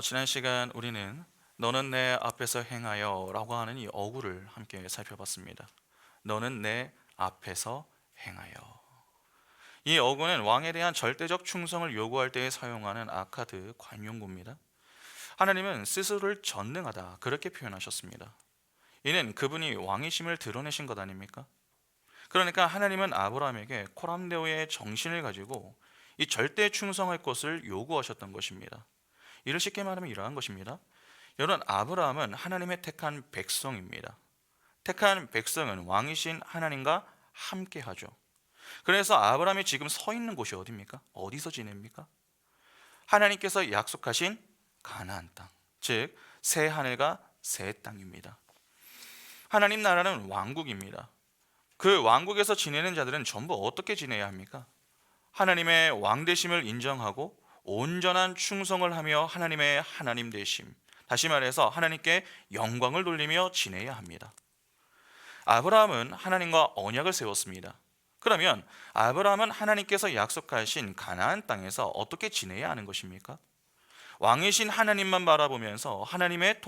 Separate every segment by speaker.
Speaker 1: 지난 시간 우리는 너는 내 앞에서 행하여 라고 하는 이 어구를 함께 살펴봤습니다. 너는 내 앞에서 행하여. 이 어구는 왕에 대한 절대적 충성을 요구할 때에 사용하는 아카드 관용구입니다. 하나님은 스스로를 전능하다 그렇게 표현하셨습니다. 이는 그분이 왕이심을 드러내신 것 아닙니까? 그러니까 하나님은 아브라함에게 코람데오의 정신을 가지고 이 절대 충성할 것을 요구하셨던 것입니다. 이를 쉽게 말하면 이러한 것입니다. 여러분, 아브라함은 하나님의 택한 백성입니다. 택한 백성은 왕이신 하나님과 함께 하죠. 그래서 아브라함이 지금 서 있는 곳이 어디입니까? 어디서 지냅니까? 하나님께서 약속하신 가나안 땅, 즉 새 하늘과 새 땅입니다. 하나님 나라는 왕국입니다. 그 왕국에서 지내는 자들은 전부 어떻게 지내야 합니까? 하나님의 왕 되심을 인정하고 온전한 충성을 하며 하나님의 하나님 되심, 다시 말해서 하나님께 영광을 돌리며 지내야 합니다. 아브라함은 하나님과 언약을 세웠습니다. 그러면 아브라함은 하나님께서 약속하신 가나안 땅에서 어떻게 지내야 하는 것입니까? 왕이신 하나님만 바라보면서 하나님의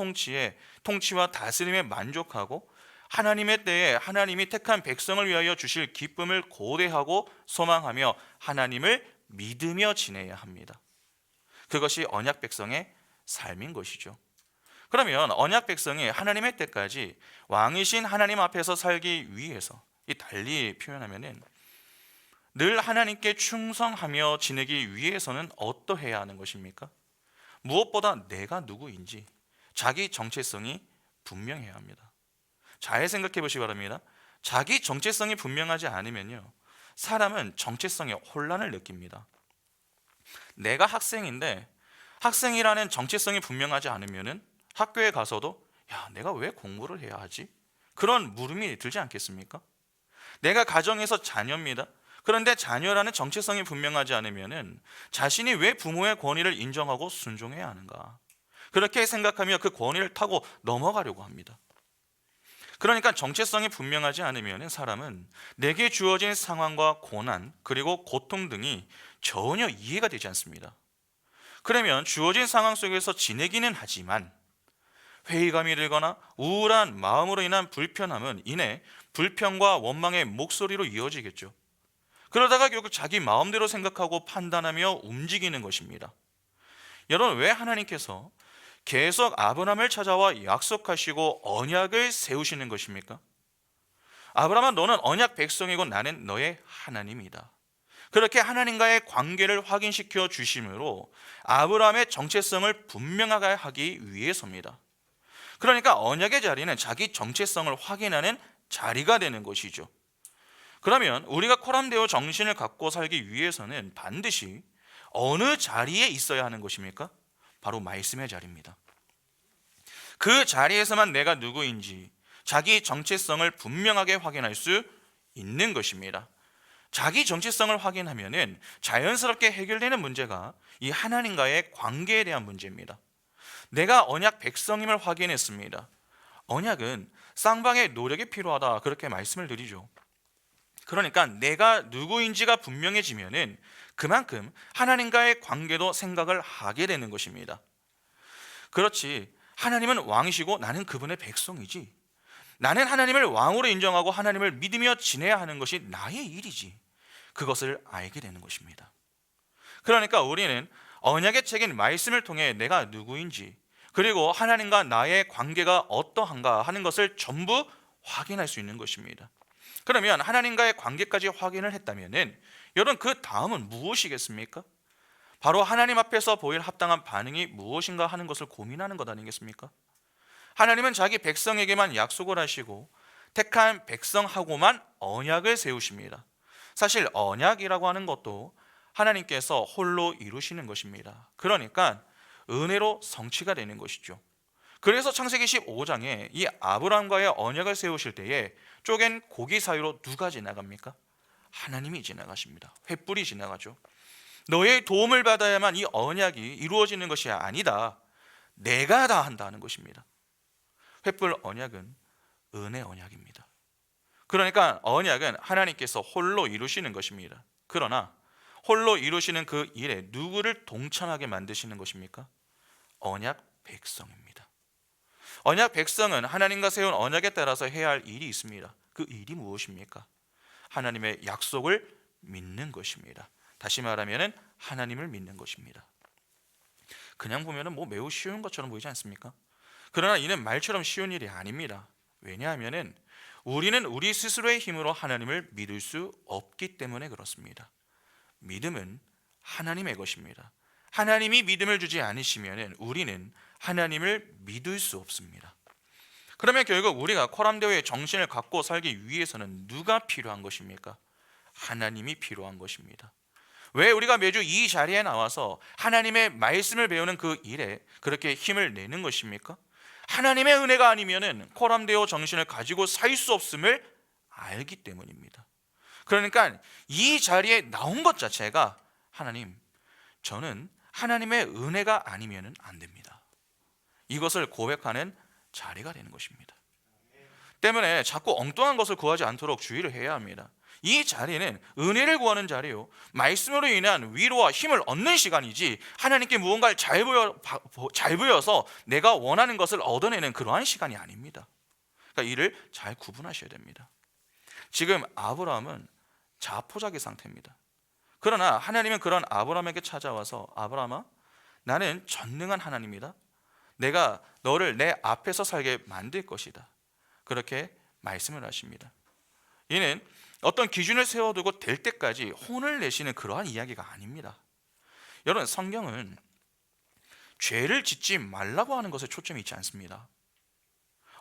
Speaker 1: 통치와 다스림에 만족하고 하나님의 때에 하나님이 택한 백성을 위하여 주실 기쁨을 고대하고 소망하며 하나님을 믿으며 지내야 합니다. 그것이 언약 백성의 삶인 것이죠. 그러면 언약 백성이 하나님의 때까지 왕이신 하나님 앞에서 살기 위해서, 이 달리 표현하면은 늘 하나님께 충성하며 지내기 위해서는 어떠해야 하는 것입니까? 무엇보다 내가 누구인지 자기 정체성이 분명해야 합니다. 잘 생각해 보시기 바랍니다. 자기 정체성이 분명하지 않으면요, 사람은 정체성에 혼란을 느낍니다. 내가 학생인데 학생이라는 정체성이 분명하지 않으면은 학교에 가서도 내가 왜 공부를 해야 하지? 그런 물음이 들지 않겠습니까? 내가 가정에서 자녀입니다. 그런데 자녀라는 정체성이 분명하지 않으면은 자신이 왜 부모의 권위를 인정하고 순종해야 하는가? 그렇게 생각하며 그 권위를 타고 넘어가려고 합니다. 그러니까 정체성이 분명하지 않으면 사람은 내게 주어진 상황과 고난 그리고 고통 등이 전혀 이해가 되지 않습니다. 그러면 주어진 상황 속에서 지내기는 하지만 회의감이 들거나 우울한 마음으로 인한 불편함은 이내 불평과 원망의 목소리로 이어지겠죠. 그러다가 결국 자기 마음대로 생각하고 판단하며 움직이는 것입니다. 여러분, 왜 하나님께서 계속 아브라함을 찾아와 약속하시고 언약을 세우시는 것입니까? 아브라함아, 너는 언약 백성이고 나는 너의 하나님이다. 그렇게 하나님과의 관계를 확인시켜 주심으로 아브라함의 정체성을 분명하게 하기 위해서입니다. 그러니까 언약의 자리는 자기 정체성을 확인하는 자리가 되는 것이죠. 그러면 우리가 코람데오 정신을 갖고 살기 위해서는 반드시 어느 자리에 있어야 하는 것입니까? 바로 말씀의 자리입니다. 그 자리에서만 내가 누구인지 자기 정체성을 분명하게 확인할 수 있는 것입니다. 자기 정체성을 확인하면은 자연스럽게 해결되는 문제가 이 하나님과의 관계에 대한 문제입니다. 내가 언약 백성임을 확인했습니다. 언약은 쌍방의 노력이 필요하다 그렇게 말씀을 드리죠. 그러니까 내가 누구인지가 분명해지면은 그만큼 하나님과의 관계도 생각을 하게 되는 것입니다. 그렇지, 하나님은 왕이시고 나는 그분의 백성이지, 나는 하나님을 왕으로 인정하고 하나님을 믿으며 지내야 하는 것이 나의 일이지, 그것을 알게 되는 것입니다. 그러니까 우리는 언약의 책인 말씀을 통해 내가 누구인지 그리고 하나님과 나의 관계가 어떠한가 하는 것을 전부 확인할 수 있는 것입니다. 그러면 하나님과의 관계까지 확인을 했다면은 여러분, 그 다음은 무엇이겠습니까? 바로 하나님 앞에서 보일 합당한 반응이 무엇인가 하는 것을 고민하는 것 아니겠습니까? 하나님은 자기 백성에게만 약속을 하시고 택한 백성하고만 언약을 세우십니다. 사실 언약이라고 하는 것도 하나님께서 홀로 이루시는 것입니다. 그러니까 은혜로 성취가 되는 것이죠. 그래서 창세기 15장에 이 아브라함과의 언약을 세우실 때에 쪼갠 고기 사이로 누가 지나갑니까? 하나님이 지나가십니다. 횃불이 지나가죠. 너의 도움을 받아야만 이 언약이 이루어지는 것이 아니다, 내가 다 한다는 것입니다. 횃불 언약은 은혜 언약입니다. 그러니까 언약은 하나님께서 홀로 이루시는 것입니다. 그러나 홀로 이루시는 그 일에 누구를 동참하게 만드시는 것입니까? 언약 백성입니다. 언약 백성은 하나님과 세운 언약에 따라서 해야 할 일이 있습니다. 그 일이 무엇입니까? 하나님의 약속을 믿는 것입니다. 다시 말하면 하나님을 믿는 것입니다. 그냥 보면 매우 쉬운 것처럼 보이지 않습니까? 그러나 이는 말처럼 쉬운 일이 아닙니다. 왜냐하면 우리는 우리 스스로의 힘으로 하나님을 믿을 수 없기 때문에 그렇습니다. 믿음은 하나님의 것입니다. 하나님이 믿음을 주지 않으시면 우리는 하나님을 믿을 수 없습니다. 그러면 결국 우리가 코람데오의 정신을 갖고 살기 위해서는 누가 필요한 것입니까? 하나님이 필요한 것입니다. 왜 우리가 매주 이 자리에 나와서 하나님의 말씀을 배우는 그 일에 그렇게 힘을 내는 것입니까? 하나님의 은혜가 아니면은 코람데오 정신을 가지고 살 수 없음을 알기 때문입니다. 그러니까 이 자리에 나온 것 자체가 하나님, 저는 하나님의 은혜가 아니면은 안 됩니다. 이것을 고백하는 자리가 되는 것입니다. 때문에 자꾸 엉뚱한 것을 구하지 않도록 주의를 해야 합니다. 이 자리는 은혜를 구하는 자리요, 말씀으로 인한 위로와 힘을 얻는 시간이지 하나님께 무언가를 잘 보여서 내가 원하는 것을 얻어내는 그러한 시간이 아닙니다. 그러니까 이를 잘 구분하셔야 됩니다. 지금 아브라함은 자포자기 상태입니다. 그러나 하나님은 그런 아브라함에게 찾아와서 아브라함아, 나는 전능한 하나님이다. 내가 너를 내 앞에서 살게 만들 것이다. 그렇게 말씀을 하십니다. 이는 어떤 기준을 세워두고 될 때까지 혼을 내시는 그러한 이야기가 아닙니다. 여러분, 성경은 죄를 짓지 말라고 하는 것에 초점이 있지 않습니다.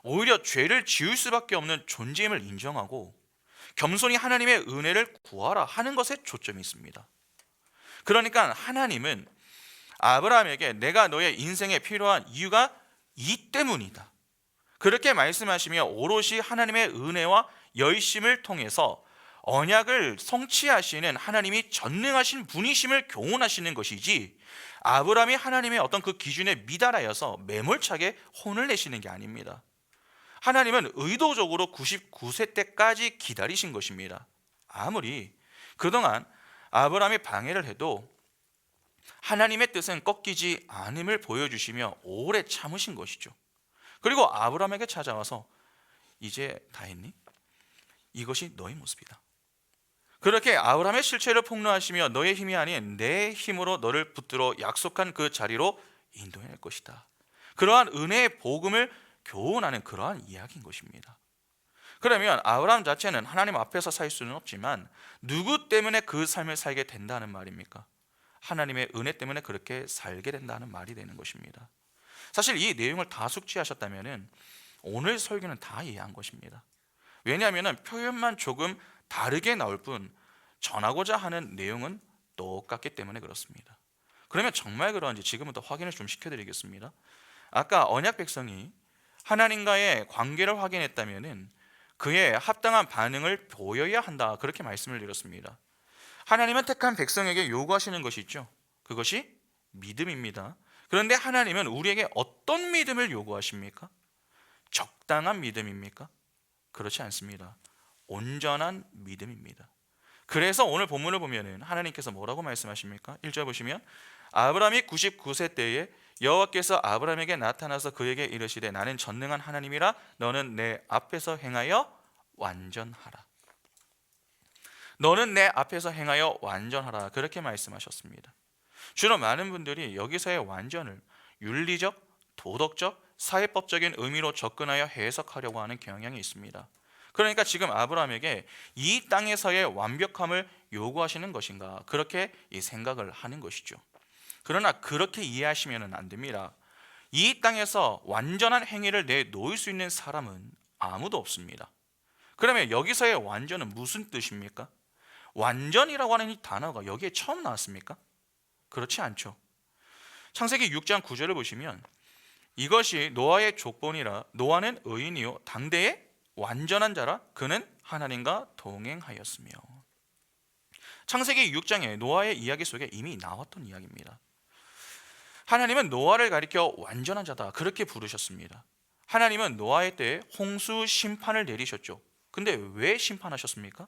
Speaker 1: 오히려 죄를 지을 수밖에 없는 존재임을 인정하고 겸손히 하나님의 은혜를 구하라 하는 것에 초점이 있습니다. 그러니까 하나님은 아브라함에게 내가 너의 인생에 필요한 이유가 이 때문이다, 그렇게 말씀하시며 오롯이 하나님의 은혜와 열심을 통해서 언약을 성취하시는 하나님이 전능하신 분이심을 교훈하시는 것이지, 아브라함이 하나님의 어떤 그 기준에 미달하여서 매몰차게 혼을 내시는 게 아닙니다. 하나님은 의도적으로 99세 때까지 기다리신 것입니다. 아무리 그동안 아브라함이 방해를 해도 하나님의 뜻은 꺾이지 않음을 보여주시며 오래 참으신 것이죠. 그리고 아브라함에게 찾아와서 이제 다 했니? 이것이 너의 모습이다. 그렇게 아브라함의 실체를 폭로하시며 너의 힘이 아닌 내 힘으로 너를 붙들어 약속한 그 자리로 인도해낼 것이다. 그러한 은혜의 복음을 교훈하는 그러한 이야기인 것입니다. 그러면 아브라함 자체는 하나님 앞에서 살 수는 없지만 누구 때문에 그 삶을 살게 된다는 말입니까? 하나님의 은혜 때문에 그렇게 살게 된다는 말이 되는 것입니다. 사실 이 내용을 다 숙지하셨다면 오늘 설교는 다 이해한 것입니다. 왜냐하면 표현만 조금 다르게 나올 뿐 전하고자 하는 내용은 똑같기 때문에 그렇습니다. 그러면 정말 그런지 지금부터 확인을 좀 시켜드리겠습니다. 아까 언약 백성이 하나님과의 관계를 확인했다면 그에 합당한 반응을 보여야 한다, 그렇게 말씀을 드렸습니다. 하나님은 택한 백성에게 요구하시는 것이 있죠. 그것이 믿음입니다. 그런데 하나님은 우리에게 어떤 믿음을 요구하십니까? 적당한 믿음입니까? 그렇지 않습니다. 온전한 믿음입니다. 그래서 오늘 본문을 보면 하나님께서 뭐라고 말씀하십니까? 1절 보시면 아브라함이 99세 때에 여호와께서 아브라함에게 나타나서 그에게 이르시되 나는 전능한 하나님이라 너는 내 앞에서 행하여 완전하라. 너는 내 앞에서 행하여 완전하라, 그렇게 말씀하셨습니다. 주로 많은 분들이 여기서의 완전을 윤리적, 도덕적, 사회법적인 의미로 접근하여 해석하려고 하는 경향이 있습니다. 그러니까 지금 아브라함에게 이 땅에서의 완벽함을 요구하시는 것인가, 그렇게 이 생각을 하는 것이죠. 그러나 그렇게 이해하시면 안 됩니다. 이 땅에서 완전한 행위를 내놓을 수 있는 사람은 아무도 없습니다. 그러면 여기서의 완전은 무슨 뜻입니까? 완전이라고 하는 이 단어가 여기에 처음 나왔습니까? 그렇지 않죠. 창세기 6장 9절을 보시면 이것이 노아의 족본이라 노아는 의인이요 당대의 완전한 자라 그는 하나님과 동행하였으며. 창세기 6장에 노아의 이야기 속에 이미 나왔던 이야기입니다. 하나님은 노아를 가리켜 완전한 자다, 그렇게 부르셨습니다. 하나님은 노아의 때에 홍수 심판을 내리셨죠. 근데 왜 심판하셨습니까?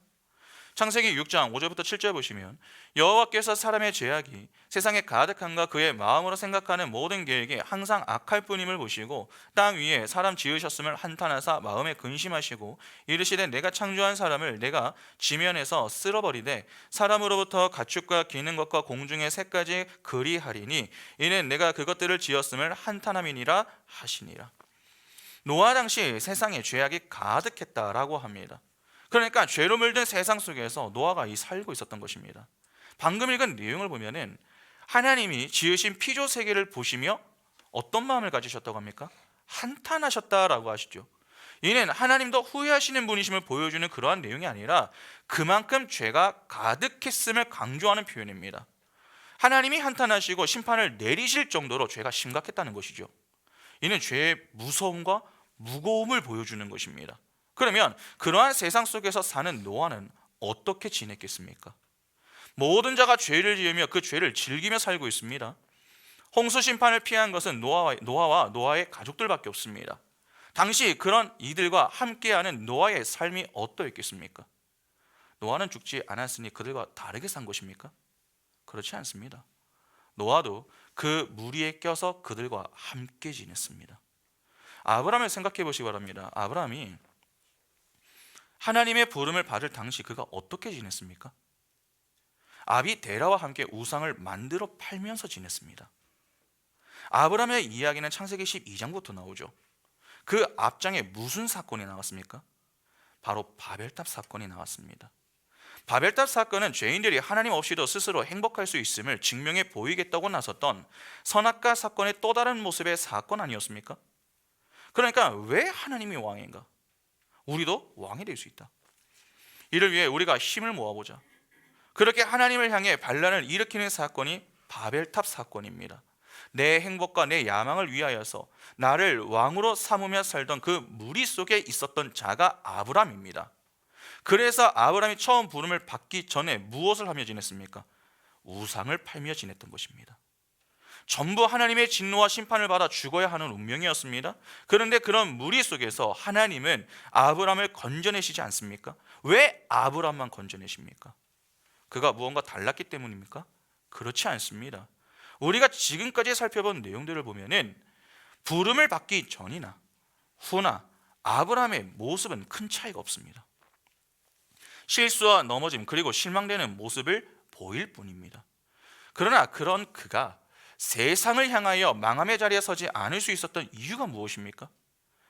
Speaker 1: 창세기 6장 5절부터 7절 보시면 여호와께서 사람의 죄악이 세상에 가득한가 그의 마음으로 생각하는 모든 계획이 항상 악할 뿐임을 보시고 땅 위에 사람 지으셨음을 한탄하사 마음에 근심하시고 이르시되 내가 창조한 사람을 내가 지면에서 쓸어버리되 사람으로부터 가축과 기는 것과 공중의 새까지 그리하리니 이는 내가 그것들을 지었음을 한탄함이니라 하시니라. 노아 당시 세상에 죄악이 가득했다라고 합니다. 그러니까 죄로 물든 세상 속에서 노아가 살고 있었던 것입니다. 방금 읽은 내용을 보면은 하나님이 지으신 피조 세계를 보시며 어떤 마음을 가지셨다고 합니까? 한탄하셨다라고 하시죠. 이는 하나님도 후회하시는 분이심을 보여주는 그러한 내용이 아니라 그만큼 죄가 가득했음을 강조하는 표현입니다. 하나님이 한탄하시고 심판을 내리실 정도로 죄가 심각했다는 것이죠. 이는 죄의 무서움과 무거움을 보여주는 것입니다. 그러면 그러한 세상 속에서 사는 노아는 어떻게 지냈겠습니까? 모든 자가 죄를 지으며 그 죄를 즐기며 살고 있습니다. 홍수 심판을 피한 것은 노아와 노아의 가족들밖에 없습니다. 당시 그런 이들과 함께하는 노아의 삶이 어떠했겠습니까? 노아는 죽지 않았으니 그들과 다르게 산 것입니까? 그렇지 않습니다. 노아도 그 무리에 껴서 그들과 함께 지냈습니다. 아브라함을 생각해 보시기 바랍니다. 아브라함이 하나님의 부름을 받을 당시 그가 어떻게 지냈습니까? 아비 데라와 함께 우상을 만들어 팔면서 지냈습니다. 아브라함의 이야기는 창세기 12장부터 나오죠. 그 앞장에 무슨 사건이 나왔습니까? 바로 바벨탑 사건이 나왔습니다. 바벨탑 사건은 죄인들이 하나님 없이도 스스로 행복할 수 있음을 증명해 보이겠다고 나섰던 선악과 사건의 또 다른 모습의 사건 아니었습니까? 그러니까 왜 하나님이 왕인가? 우리도 왕이 될 수 있다. 이를 위해 우리가 힘을 모아보자. 그렇게 하나님을 향해 반란을 일으키는 사건이 바벨탑 사건입니다. 내 행복과 내 야망을 위하여서 나를 왕으로 삼으며 살던 그 무리 속에 있었던 자가 아브람입니다. 그래서 아브람이 처음 부름을 받기 전에 무엇을 하며 지냈습니까? 우상을 팔며 지냈던 것입니다. 전부 하나님의 진노와 심판을 받아 죽어야 하는 운명이었습니다. 그런데 그런 무리 속에서 하나님은 아브람을 건져내시지 않습니까? 왜 아브람만 건져내십니까? 그가 무언가 달랐기 때문입니까? 그렇지 않습니다. 우리가 지금까지 살펴본 내용들을 보면은 부름을 받기 전이나 후나 아브람의 모습은 큰 차이가 없습니다. 실수와 넘어짐 그리고 실망되는 모습을 보일 뿐입니다. 그러나 그런 그가 세상을 향하여 망함의 자리에 서지 않을 수 있었던 이유가 무엇입니까?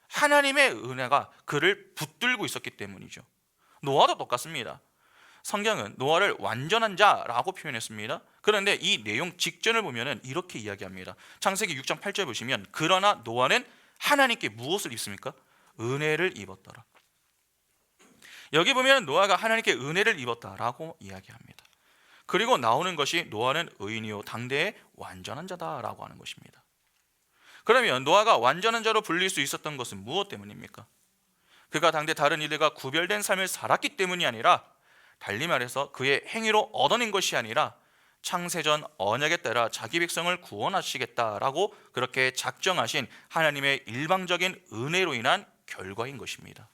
Speaker 1: 하나님의 은혜가 그를 붙들고 있었기 때문이죠. 노아도 똑같습니다. 성경은 노아를 완전한 자라고 표현했습니다. 그런데 이 내용 직전을 보면 이렇게 이야기합니다. 창세기 6장 8절 보시면 그러나 노아는 하나님께 무엇을 입습니까? 은혜를 입었더라. 여기 보면 노아가 하나님께 은혜를 입었다라고 이야기합니다. 그리고 나오는 것이 노아는 의인이요 당대의 완전한 자다라고 하는 것입니다. 그러면 노아가 완전한 자로 불릴 수 있었던 것은 무엇 때문입니까? 그가 당대 다른 이들과 구별된 삶을 살았기 때문이 아니라 달리 말해서 그의 행위로 얻어낸 것이 아니라 창세전 언약에 따라 자기 백성을 구원하시겠다라고 그렇게 작정하신 하나님의 일방적인 은혜로 인한 결과인 것입니다.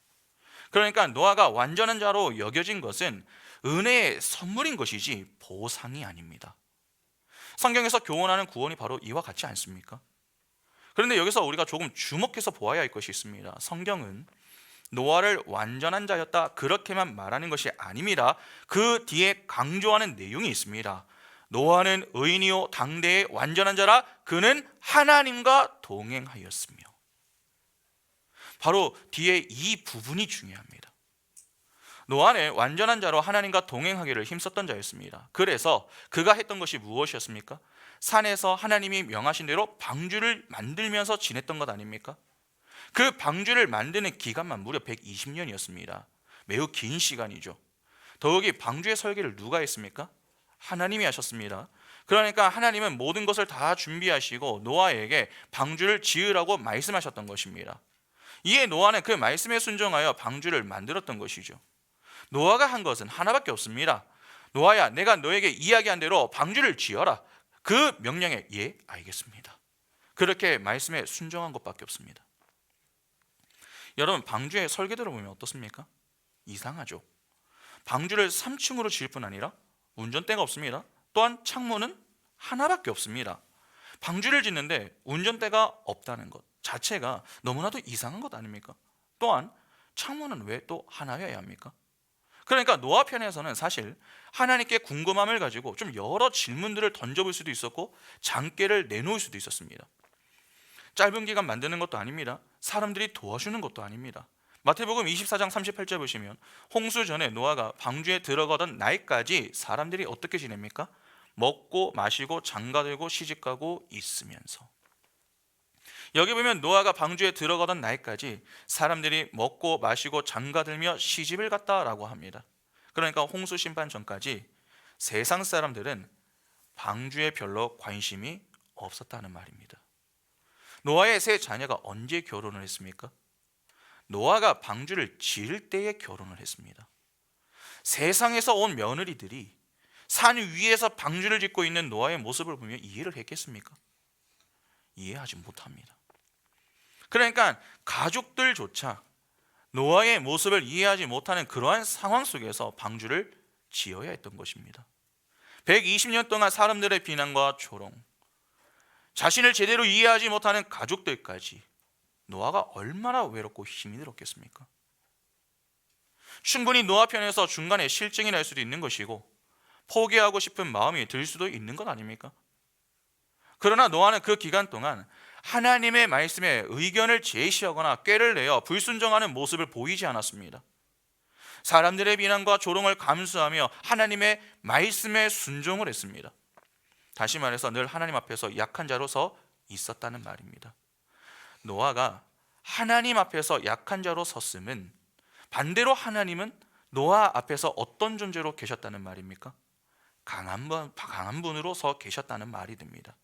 Speaker 1: 그러니까 노아가 완전한 자로 여겨진 것은 은혜의 선물인 것이지 보상이 아닙니다. 성경에서 교훈하는 구원이 바로 이와 같지 않습니까? 그런데 여기서 우리가 조금 주목해서 보아야 할 것이 있습니다. 성경은 노아를 완전한 자였다 그렇게만 말하는 것이 아닙니다. 그 뒤에 강조하는 내용이 있습니다. 노아는 의인이요 당대의 완전한 자라 그는 하나님과 동행하였으며. 바로 뒤에 이 부분이 중요합니다. 노아는 완전한 자로 하나님과 동행하기를 힘썼던 자였습니다. 그래서 그가 했던 것이 무엇이었습니까? 산에서 하나님이 명하신 대로 방주를 만들면서 지냈던 것 아닙니까? 그 방주를 만드는 기간만 무려 120년이었습니다. 매우 긴 시간이죠. 더욱이 방주의 설계를 누가 했습니까? 하나님이 하셨습니다. 그러니까 하나님은 모든 것을 다 준비하시고 노아에게 방주를 지으라고 말씀하셨던 것입니다. 이에 노아는 그 말씀에 순종하여 방주를 만들었던 것이죠. 노아가 한 것은 하나밖에 없습니다. 노아야, 내가 너에게 이야기한 대로 방주를 지어라. 그 명령에 예, 알겠습니다. 그렇게 말씀에 순종한 것밖에 없습니다. 여러분, 방주의 설계도를 보면 어떻습니까? 이상하죠. 방주를 3층으로 지을 뿐 아니라 운전대가 없습니다. 또한 창문은 하나밖에 없습니다. 방주를 짓는데 운전대가 없다는 것 자체가 너무나도 이상한 것 아닙니까? 또한 창문은 왜 또 하나여야 합니까? 그러니까 노아 편에서는 사실 하나님께 궁금함을 가지고 좀 여러 질문들을 던져볼 수도 있었고 장깨를 내놓을 수도 있었습니다. 짧은 기간 만드는 것도 아닙니다. 사람들이 도와주는 것도 아닙니다. 마태복음 24장 38절 보시면 홍수 전에 노아가 방주에 들어가던 날까지 사람들이 어떻게 지냅니까? 먹고 마시고 장가들고 시집가고 있으면서. 여기 보면 노아가 방주에 들어가던 날까지 사람들이 먹고 마시고 장가들며 시집을 갔다라고 합니다. 그러니까 홍수 심판 전까지 세상 사람들은 방주에 별로 관심이 없었다는 말입니다. 노아의 세 자녀가 언제 결혼을 했습니까? 노아가 방주를 지을 때에 결혼을 했습니다. 세상에서 온 며느리들이 산 위에서 방주를 짓고 있는 노아의 모습을 보며 이해를 했겠습니까? 이해하지 못합니다. 그러니까 가족들조차 노아의 모습을 이해하지 못하는 그러한 상황 속에서 방주를 지어야 했던 것입니다. 120년 동안 사람들의 비난과 조롱, 자신을 제대로 이해하지 못하는 가족들까지 노아가 얼마나 외롭고 힘이 들었겠습니까? 충분히 노아 편에서 중간에 실증이 날 수도 있는 것이고 포기하고 싶은 마음이 들 수도 있는 것 아닙니까? 그러나 노아는 그 기간 동안 하나님의 말씀에 의견을 제시하거나 꾀를 내어 불순종하는 모습을 보이지 않았습니다. 사람들의 비난과 조롱을 감수하며 하나님의 말씀에 순종을 했습니다. 다시 말해서 늘 하나님 앞에서 약한 자로서 있었다는 말입니다. 노아가 하나님 앞에서 약한 자로 섰음은 반대로 하나님은 노아 앞에서 어떤 존재로 계셨다는 말입니까? 강한 분으로 서 계셨다는 말이 됩니다.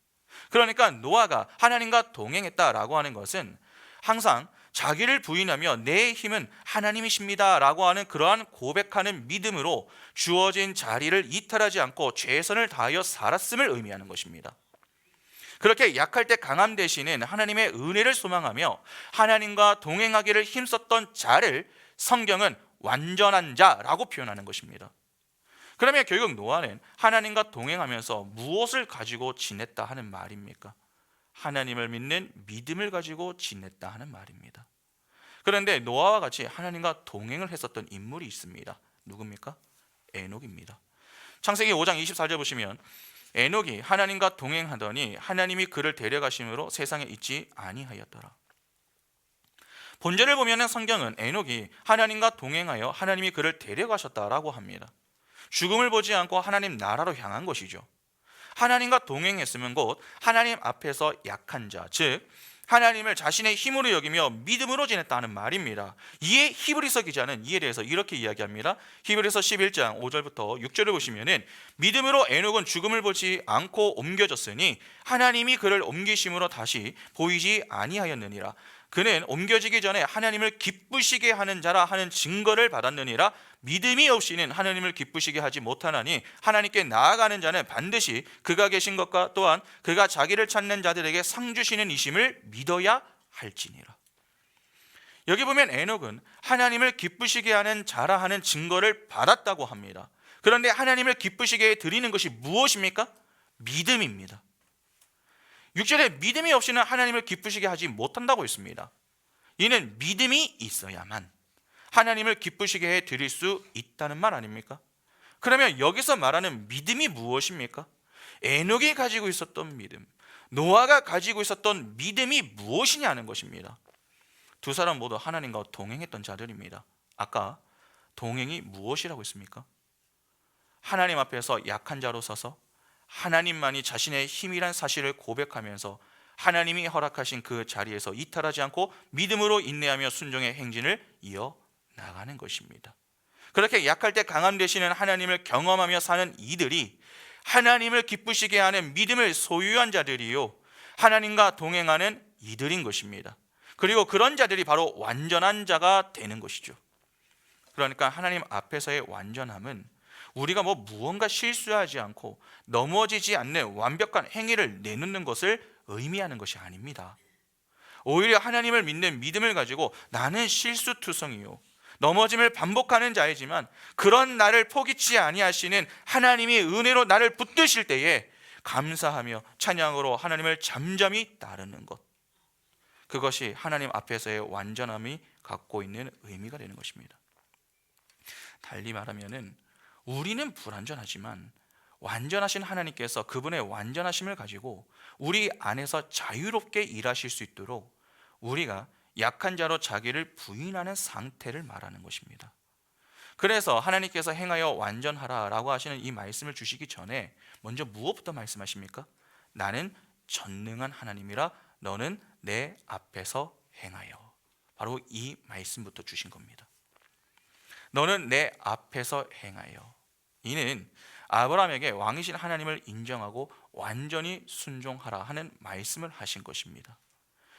Speaker 1: 그러니까 노아가 하나님과 동행했다라고 하는 것은 항상 자기를 부인하며 내 힘은 하나님이십니다 라고 하는 그러한 고백하는 믿음으로 주어진 자리를 이탈하지 않고 최선을 다하여 살았음을 의미하는 것입니다. 그렇게 약할 때 강함 대신에 하나님의 은혜를 소망하며 하나님과 동행하기를 힘썼던 자를 성경은 완전한 자라고 표현하는 것입니다. 그러면 결국 노아는 하나님과 동행하면서 무엇을 가지고 지냈다 하는 말입니까? 하나님을 믿는 믿음을 가지고 지냈다 하는 말입니다. 그런데 노아와 같이 하나님과 동행을 했었던 인물이 있습니다. 누굽니까? 에녹입니다. 창세기 5장 24절 보시면 에녹이 하나님과 동행하더니 하나님이 그를 데려가심으로 세상에 있지 아니하였더라. 본절을 보면 성경은 에녹이 하나님과 동행하여 하나님이 그를 데려가셨다라고 합니다. 죽음을 보지 않고 하나님 나라로 향한 것이죠. 하나님과 동행했으면 곧 하나님 앞에서 약한 자, 즉 하나님을 자신의 힘으로 여기며 믿음으로 지냈다는 말입니다. 이에 히브리서 기자는 이에 대해서 이렇게 이야기합니다. 히브리서 11장 5절부터 6절을 보시면은 믿음으로 에녹은 죽음을 보지 않고 옮겨졌으니 하나님이 그를 옮기심으로 다시 보이지 아니하였느니라. 그는 옮겨지기 전에 하나님을 기쁘시게 하는 자라 하는 증거를 받았느니라. 믿음이 없이는 하나님을 기쁘시게 하지 못하나니 하나님께 나아가는 자는 반드시 그가 계신 것과 또한 그가 자기를 찾는 자들에게 상 주시는 이심을 믿어야 할지니라. 여기 보면 에녹은 하나님을 기쁘시게 하는 자라 하는 증거를 받았다고 합니다. 그런데 하나님을 기쁘시게 드리는 것이 무엇입니까? 믿음입니다. 6절에 믿음이 없이는 하나님을 기쁘시게 하지 못한다고 했습니다. 이는 믿음이 있어야만 하나님을 기쁘시게 해 드릴 수 있다는 말 아닙니까? 그러면 여기서 말하는 믿음이 무엇입니까? 에녹이 가지고 있었던 믿음, 노아가 가지고 있었던 믿음이 무엇이냐는 것입니다. 두 사람 모두 하나님과 동행했던 자들입니다. 아까 동행이 무엇이라고 했습니까? 하나님 앞에서 약한 자로 서서 하나님만이 자신의 힘이란 사실을 고백하면서 하나님이 허락하신 그 자리에서 이탈하지 않고 믿음으로 인내하며 순종의 행진을 이어 나가는 것입니다. 그렇게 약할 때 강함 되시는 하나님을 경험하며 사는 이들이 하나님을 기쁘시게 하는 믿음을 소유한 자들이요 하나님과 동행하는 이들인 것입니다. 그리고 그런 자들이 바로 완전한 자가 되는 것이죠. 그러니까 하나님 앞에서의 완전함은 우리가 무언가 실수하지 않고 넘어지지 않는 완벽한 행위를 내놓는 것을 의미하는 것이 아닙니다. 오히려 하나님을 믿는 믿음을 가지고 나는 실수투성이요, 넘어짐을 반복하는 자이지만 그런 나를 포기치 아니하시는 하나님이 은혜로 나를 붙드실 때에 감사하며 찬양으로 하나님을 잠잠히 따르는 것, 그것이 하나님 앞에서의 완전함이 갖고 있는 의미가 되는 것입니다. 달리 말하면은 우리는 불완전하지만 완전하신 하나님께서 그분의 완전하심을 가지고 우리 안에서 자유롭게 일하실 수 있도록 우리가 약한 자로 자기를 부인하는 상태를 말하는 것입니다. 그래서 하나님께서 행하여 완전하라 라고 하시는 이 말씀을 주시기 전에 먼저 무엇부터 말씀하십니까? 나는 전능한 하나님이라 너는 내 앞에서 행하여. 바로 이 말씀부터 주신 겁니다. 너는 내 앞에서 행하여. 이는 아브라함에게 왕이신 하나님을 인정하고 완전히 순종하라 하는 말씀을 하신 것입니다.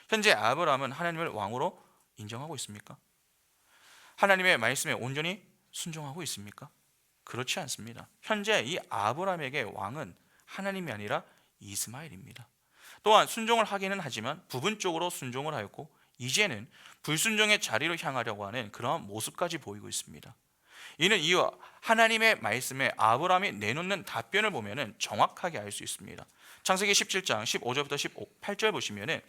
Speaker 1: 현재 아브라함은 하나님을 왕으로 인정하고 있습니까? 하나님의 말씀에 온전히 순종하고 있습니까? 그렇지 않습니다. 현재 이 아브라함에게 왕은 하나님이 아니라 이스마엘입니다. 또한 순종을 하기는 하지만 부분적으로 순종을 하였고 이제는 불순종의 자리로 향하려고 하는 그러한 모습까지 보이고 있습니다. 이는 이 하나님의 말씀에 아브라함이 내놓는 답변을 보면 정확하게 알 수 있습니다. 창세기 17장 15절부터 18절 보시면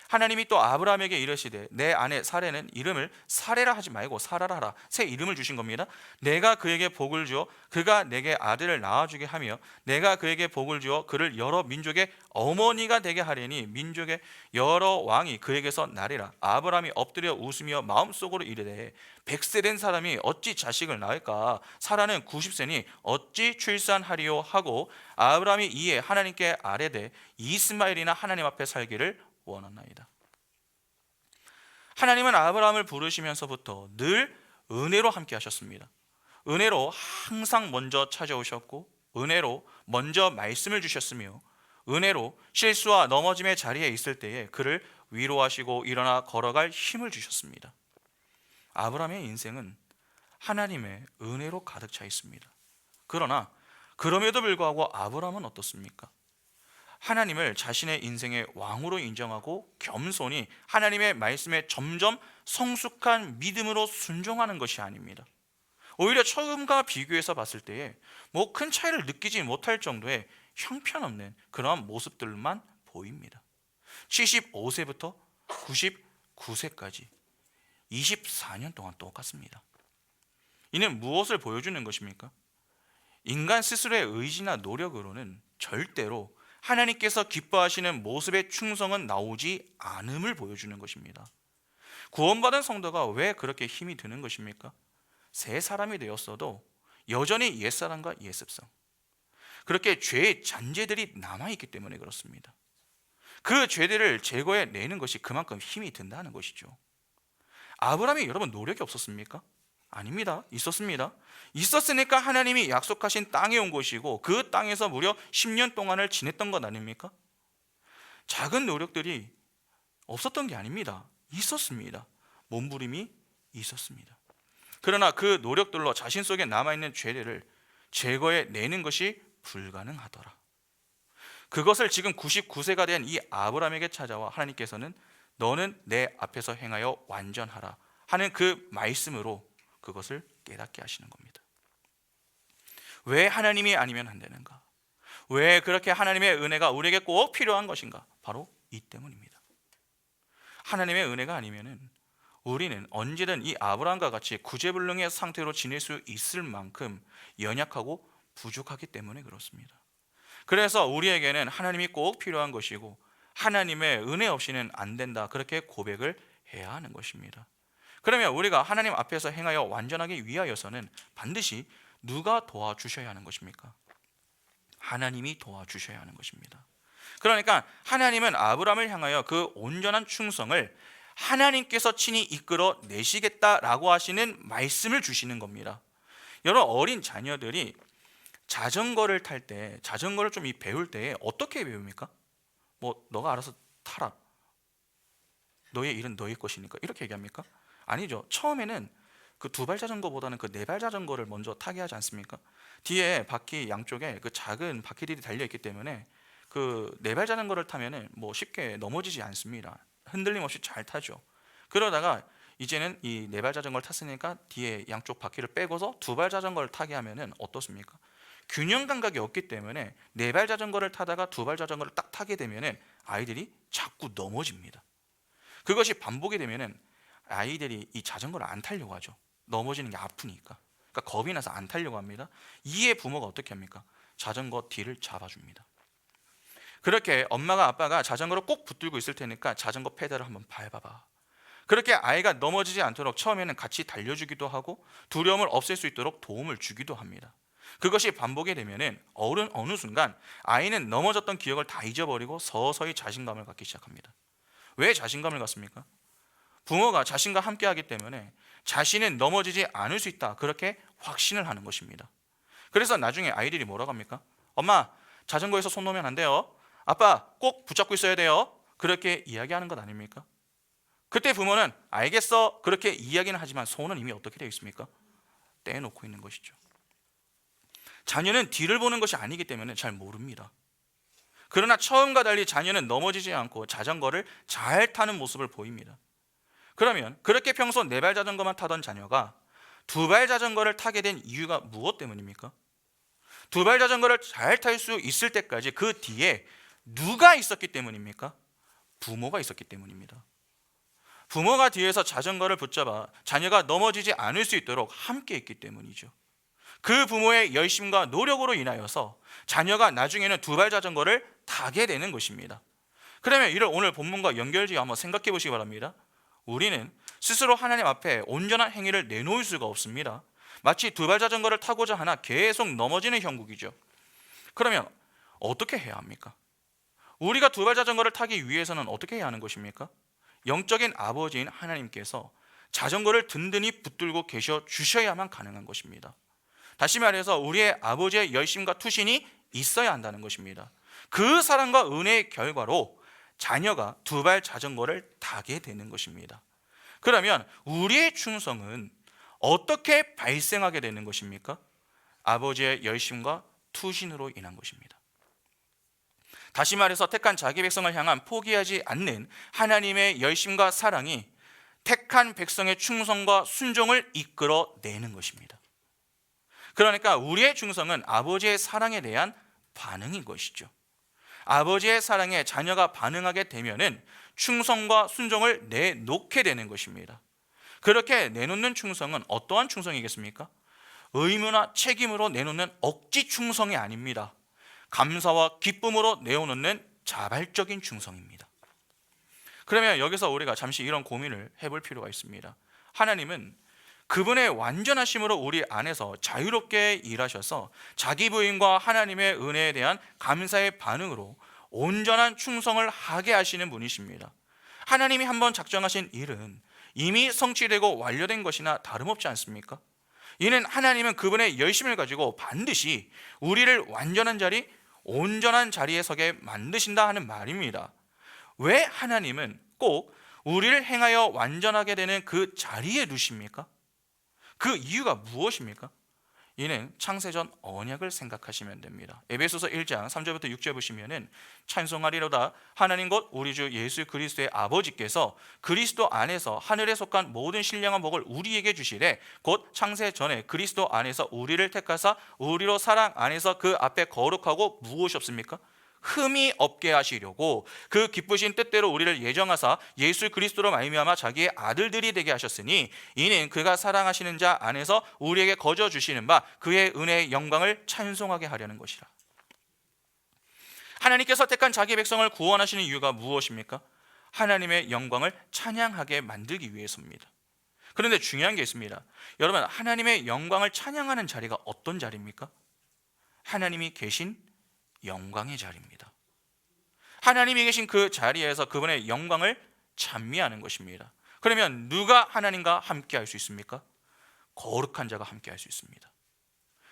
Speaker 1: 하나님이 또 아브라함에게 이르시되 내 아내 사레는 이름을 사레라 하지 말고 사라라 하라. 새 이름을 주신 겁니다. 내가 그에게 복을 주어 그가 내게 아들을 낳아주게 하며 내가 그에게 복을 주어 그를 여러 민족의 어머니가 되게 하리니 민족의 여러 왕이 그에게서 나리라. 아브라함이 엎드려 웃으며 마음속으로 이르되 100세 된 사람이 어찌 자식을 낳을까? 사라는 90세니 어찌 출산하리요? 하고 아브라함이 이에 하나님께 아뢰되 이스마엘이나 하나님 앞에 살기를 원하나이다. 하나님은 아브라함을 부르시면서부터 늘 은혜로 함께 하셨습니다. 은혜로 항상 먼저 찾아오셨고 은혜로 먼저 말씀을 주셨으며 은혜로 실수와 넘어짐의 자리에 있을 때에 그를 위로하시고 일어나 걸어갈 힘을 주셨습니다. 아브라함의 인생은 하나님의 은혜로 가득 차 있습니다. 그러나 그럼에도 불구하고 아브라함은 어떻습니까? 하나님을 자신의 인생의 왕으로 인정하고 겸손히 하나님의 말씀에 점점 성숙한 믿음으로 순종하는 것이 아닙니다. 오히려 처음과 비교해서 봤을 때에 큰 차이를 느끼지 못할 정도의 형편없는 그러한 모습들만 보입니다. 75세부터 99세까지 24년 동안 똑같습니다. 이는 무엇을 보여주는 것입니까? 인간 스스로의 의지나 노력으로는 절대로 하나님께서 기뻐하시는 모습의 충성은 나오지 않음을 보여주는 것입니다. 구원받은 성도가 왜 그렇게 힘이 드는 것입니까? 새 사람이 되었어도 여전히 옛사람과 옛습성, 그렇게 죄의 잔재들이 남아있기 때문에 그렇습니다. 그 죄들을 제거해내는 것이 그만큼 힘이 든다는 것이죠. 아브라함이 여러분 노력이 없었습니까? 아닙니다. 있었습니다. 있었으니까 하나님이 약속하신 땅에 온 것이고 그 땅에서 무려 10년 동안을 지냈던 것 아닙니까? 작은 노력들이 없었던 게 아닙니다. 있었습니다. 몸부림이 있었습니다. 그러나 그 노력들로 자신 속에 남아있는 죄들을 제거해내는 것이 불가능하더라. 그것을 지금 99세가 된 이 아브라함에게 찾아와 하나님께서는 너는 내 앞에서 행하여 완전하라 하는 그 말씀으로 그것을 깨닫게 하시는 겁니다. 왜 하나님이 아니면 안 되는가? 왜 그렇게 하나님의 은혜가 우리에게 꼭 필요한 것인가? 바로 이 때문입니다. 하나님의 은혜가 아니면은 우리는 언제든 이 아브라함과 같이 구제불능의 상태로 지낼 수 있을 만큼 연약하고 부족하기 때문에 그렇습니다. 그래서 우리에게는 하나님이 꼭 필요한 것이고 하나님의 은혜 없이는 안 된다, 그렇게 고백을 해야 하는 것입니다. 그러면 우리가 하나님 앞에서 행하여 완전하기 위하여서는 반드시 누가 도와주셔야 하는 것입니까? 하나님이 도와주셔야 하는 것입니다. 그러니까 하나님은 아브라함을 향하여 그 온전한 충성을 하나님께서 친히 이끌어 내시겠다라고 하시는 말씀을 주시는 겁니다. 여러분, 어린 자녀들이 자전거를 탈 때, 자전거를 좀 배울 때 어떻게 배웁니까? 너가 알아서 타라, 너의 일은 너의 것이니까, 이렇게 얘기합니까? 아니죠. 처음에는 그 두발 자전거보다는 그 네발 자전거를 먼저 타게 하지 않습니까? 뒤에 바퀴 양쪽에 그 작은 바퀴들이 달려 있기 때문에 그 네발 자전거를 타면은 쉽게 넘어지지 않습니다. 흔들림 없이 잘 타죠. 그러다가 이제는 이 네 발 자전거를 탔으니까 뒤에 양쪽 바퀴를 빼고서 두 발 자전거를 타게 하면은 어떻습니까? 균형 감각이 없기 때문에 네 발 자전거를 타다가 두 발 자전거를 딱 타게 되면은 아이들이 자꾸 넘어집니다. 그것이 반복이 되면은 아이들이 이 자전거를 안 타려고 하죠. 넘어지는 게 아프니까. 그러니까 겁이 나서 안 타려고 합니다. 이에 부모가 어떻게 합니까? 자전거 뒤를 잡아줍니다. 그렇게 엄마가 아빠가 자전거를 꼭 붙들고 있을 테니까 자전거 페달을 한번 밟아봐. 그렇게 아이가 넘어지지 않도록 처음에는 같이 달려주기도 하고 두려움을 없앨 수 있도록 도움을 주기도 합니다. 그것이 반복이 되면은 어느 순간 아이는 넘어졌던 기억을 다 잊어버리고 서서히 자신감을 갖기 시작합니다. 왜 자신감을 갖습니까? 부모가 자신과 함께 하기 때문에 자신은 넘어지지 않을 수 있다, 그렇게 확신을 하는 것입니다. 그래서 나중에 아이들이 뭐라고 합니까? 엄마, 자전거에서 손 놓으면 안 돼요. 아빠, 꼭 붙잡고 있어야 돼요. 그렇게 이야기하는 것 아닙니까? 그때 부모는 알겠어, 그렇게 이야기는 하지만 손은 이미 어떻게 되어 있습니까? 떼놓고 있는 것이죠. 자녀는 뒤를 보는 것이 아니기 때문에 잘 모릅니다. 그러나 처음과 달리 자녀는 넘어지지 않고 자전거를 잘 타는 모습을 보입니다. 그러면 그렇게 평소 네 발 자전거만 타던 자녀가 두 발 자전거를 타게 된 이유가 무엇 때문입니까? 두 발 자전거를 잘 탈 수 있을 때까지 그 뒤에 누가 있었기 때문입니까? 부모가 있었기 때문입니다. 부모가 뒤에서 자전거를 붙잡아 자녀가 넘어지지 않을 수 있도록 함께 있기 때문이죠. 그 부모의 열심과 노력으로 인하여서 자녀가 나중에는 두 발 자전거를 타게 되는 것입니다. 그러면 이를 오늘 본문과 연결지어 한번 생각해 보시기 바랍니다. 우리는 스스로 하나님 앞에 온전한 행위를 내놓을 수가 없습니다. 마치 두 발 자전거를 타고자 하나 계속 넘어지는 형국이죠. 그러면 어떻게 해야 합니까? 우리가 두 발 자전거를 타기 위해서는 어떻게 해야 하는 것입니까? 영적인 아버지인 하나님께서 자전거를 든든히 붙들고 계셔 주셔야만 가능한 것입니다. 다시 말해서 우리의 아버지의 열심과 투신이 있어야 한다는 것입니다. 그 사랑과 은혜의 결과로 자녀가 두 발 자전거를 타게 되는 것입니다. 그러면 우리의 충성은 어떻게 발생하게 되는 것입니까? 아버지의 열심과 투신으로 인한 것입니다. 다시 말해서 택한 자기 백성을 향한 포기하지 않는 하나님의 열심과 사랑이 택한 백성의 충성과 순종을 이끌어내는 것입니다. 그러니까 우리의 충성은 아버지의 사랑에 대한 반응인 것이죠. 아버지의 사랑에 자녀가 반응하게 되면은 충성과 순종을 내놓게 되는 것입니다. 그렇게 내놓는 충성은 어떠한 충성이겠습니까? 의무나 책임으로 내놓는 억지 충성이 아닙니다. 감사와 기쁨으로 내어놓는 자발적인 충성입니다. 그러면 여기서 우리가 잠시 이런 고민을 해볼 필요가 있습니다. 하나님은 그분의 완전하심으로 우리 안에서 자유롭게 일하셔서 자기 부인과 하나님의 은혜에 대한 감사의 반응으로 온전한 충성을 하게 하시는 분이십니다. 하나님이 한번 작정하신 일은 이미 성취되고 완료된 것이나 다름없지 않습니까? 이는 하나님은 그분의 열심을 가지고 반드시 우리를 완전한 자리, 온전한 자리에 서게 만드신다 하는 말입니다. 왜 하나님은 꼭 우리를 행하여 완전하게 되는 그 자리에 두십니까? 그 이유가 무엇입니까? 이는 창세전 언약을 생각하시면 됩니다. 에베소서 1장 3절부터 6절 보시면은 찬송하리로다 하나님 곧 우리 주 예수 그리스도의 아버지께서 그리스도 안에서 하늘에 속한 모든 신령한 복을 우리에게 주시되 곧 창세전에 그리스도 안에서 우리를 택하사 우리로 사랑 안에서 그 앞에 거룩하고 무엇이었습니까? 흠이 없게 하시려고 그 기쁘신 뜻대로 우리를 예정하사 예수 그리스도로 말미암아 자기의 아들들이 되게 하셨으니 이는 그가 사랑하시는 자 안에서 우리에게 거저 주시는 바 그의 은혜의 영광을 찬송하게 하려는 것이라. 하나님께서 택한 자기 백성을 구원하시는 이유가 무엇입니까? 하나님의 영광을 찬양하게 만들기 위해서입니다. 그런데 중요한 게 있습니다. 여러분, 하나님의 영광을 찬양하는 자리가 어떤 자리입니까? 하나님이 계신 영광의 자리입니다. 하나님이 계신 그 자리에서 그분의 영광을 찬미하는 것입니다. 그러면 누가 하나님과 함께 할 수 있습니까? 거룩한 자가 함께 할 수 있습니다.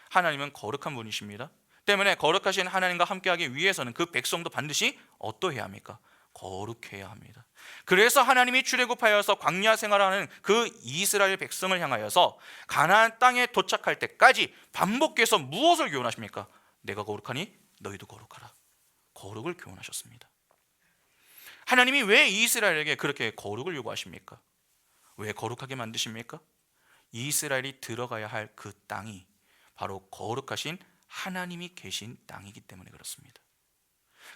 Speaker 1: 하나님은 거룩한 분이십니다. 때문에 거룩하신 하나님과 함께하기 위해서는 그 백성도 반드시 어떠해야 합니까? 거룩해야 합니다. 그래서 하나님이 출애굽하여서 광야 생활하는 그 이스라엘 백성을 향하여서 가나안 땅에 도착할 때까지 반복해서 무엇을 교훈하십니까? 내가 거룩하니 너희도 거룩하라. 거룩을 교훈하셨습니다. 하나님이 왜 이스라엘에게 그렇게 거룩을 요구하십니까? 왜 거룩하게 만드십니까? 이스라엘이 들어가야 할 그 땅이 바로 거룩하신 하나님이 계신 땅이기 때문에 그렇습니다.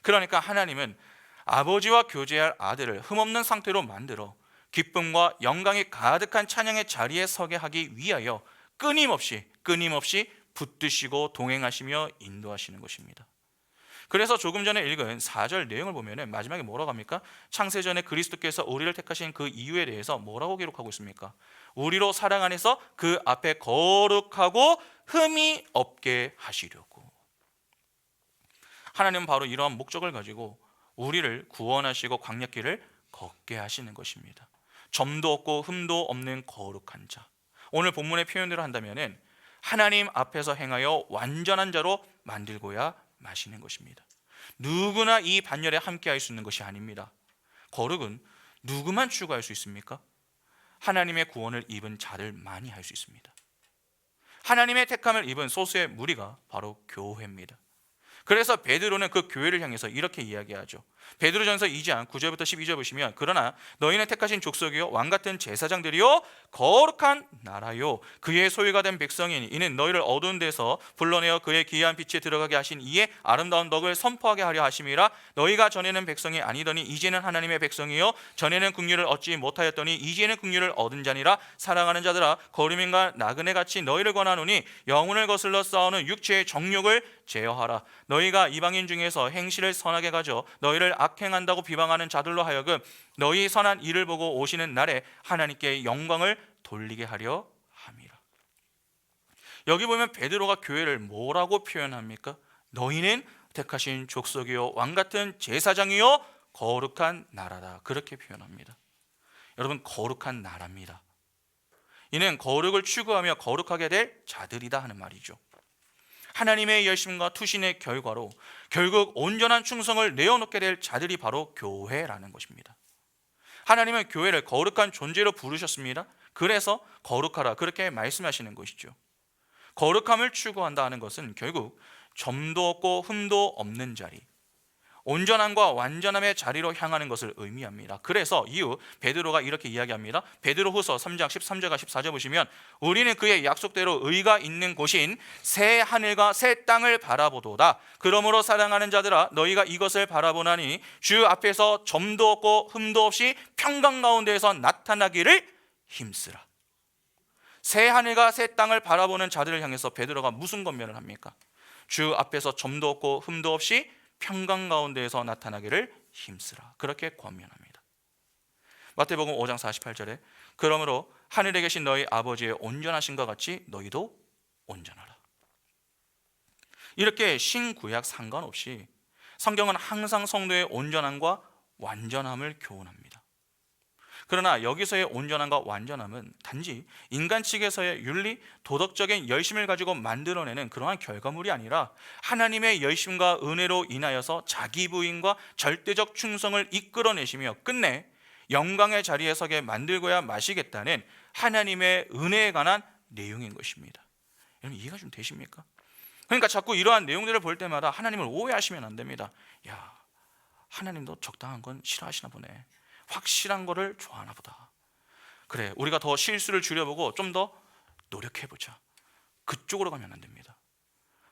Speaker 1: 그러니까 하나님은 아버지와 교제할 아들을 흠없는 상태로 만들어 기쁨과 영광이 가득한 찬양의 자리에 서게 하기 위하여 끊임없이 붙드시고 동행하시며 인도하시는 것입니다. 그래서 조금 전에 읽은 4절 내용을 보면 마지막에 뭐라고 합니까? 창세전에 그리스도께서 우리를 택하신 그 이유에 대해서 뭐라고 기록하고 있습니까? 우리로 사랑 안에서 그 앞에 거룩하고 흠이 없게 하시려고. 하나님은 바로 이러한 목적을 가지고 우리를 구원하시고 광야길을 걷게 하시는 것입니다. 점도 없고 흠도 없는 거룩한 자. 오늘 본문의 표현대로 한다면 하나님 앞에서 행하여 완전한 자로 만들고야 마시는 것입니다. 누구나 이 반열에 함께 할 수 있는 것이 아닙니다. 거룩은 누구만 추구할 수 있습니까? 하나님의 구원을 입은 자들만이 할 수 있습니다. 하나님의 택함을 입은 소수의 무리가 바로 교회입니다. 그래서 베드로는 그 교회를 향해서 이렇게 이야기하죠. 베드로전서 2장 9절부터 12절 보시면 그러나 너희는 택하신 족속이요 왕같은 제사장들이요 거룩한 나라요 그의 소유가 된 백성이니 이는 너희를 어두운 데서 불러내어 그의 기이한 빛에 들어가게 하신 이의 아름다운 덕을 선포하게 하려 하심이라. 너희가 전에는 백성이 아니더니 이제는 하나님의 백성이요 전에는 긍휼을 얻지 못하였더니 이제는 긍휼을 얻은 자니라. 사랑하는 자들아 거류민과 나그네 같이 너희를 권하노니 영혼을 거슬러 싸우는 육체의 정욕을 제어하라. 너희가 이방인 중에서 행실을 선하게 가져 너희를 악행한다고 비방하는 자들로 하여금 너희 선한 일을 보고 오시는 날에 하나님께 영광을 돌리게 하려 함이라. 여기 보면 베드로가 교회를 뭐라고 표현합니까? 너희는 택하신 족속이요 왕같은 제사장이요 거룩한 나라다. 그렇게 표현합니다. 여러분, 거룩한 나라입니다. 이는 거룩을 추구하며 거룩하게 될 자들이다 하는 말이죠. 하나님의 열심과 투신의 결과로 결국 온전한 충성을 내어놓게 될 자들이 바로 교회라는 것입니다. 하나님은 교회를 거룩한 존재로 부르셨습니다. 그래서 거룩하라 그렇게 말씀하시는 것이죠. 거룩함을 추구한다는 것은 결국 점도 없고 흠도 없는 자리, 온전함과 완전함의 자리로 향하는 것을 의미합니다. 그래서 이후 베드로가 이렇게 이야기합니다. 베드로후서 3장 13절과 14절 보시면 우리는 그의 약속대로 의가 있는 곳인 새 하늘과 새 땅을 바라보도다. 그러므로 사랑하는 자들아 너희가 이것을 바라보나니 주 앞에서 점도 없고 흠도 없이 평강 가운데에서 나타나기를 힘쓰라. 새 하늘과 새 땅을 바라보는 자들을 향해서 베드로가 무슨 권면을 합니까? 주 앞에서 점도 없고 흠도 없이 평강 가운데에서 나타나기를 힘쓰라. 그렇게 권면합니다. 마태복음 5장 48절에 그러므로 하늘에 계신 너희 아버지의 온전하심과 같이 너희도 온전하라. 이렇게 신구약 상관없이 성경은 항상 성도의 온전함과 완전함을 교훈합니다. 그러나 여기서의 온전함과 완전함은 단지 인간 측에서의 윤리, 도덕적인 열심을 가지고 만들어내는 그러한 결과물이 아니라 하나님의 열심과 은혜로 인하여서 자기 부인과 절대적 충성을 이끌어내시며 끝내 영광의 자리에 서게 만들고야 마시겠다는 하나님의 은혜에 관한 내용인 것입니다. 여러분, 이해가 좀 되십니까? 그러니까 자꾸 이러한 내용들을 볼 때마다 하나님을 오해하시면 안 됩니다. 야, 하나님도 적당한 건 싫어하시나 보네. 확실한 거를 좋아하나 보다. 그래, 우리가 더 실수를 줄여보고 좀 더 노력해보자. 그쪽으로 가면 안 됩니다.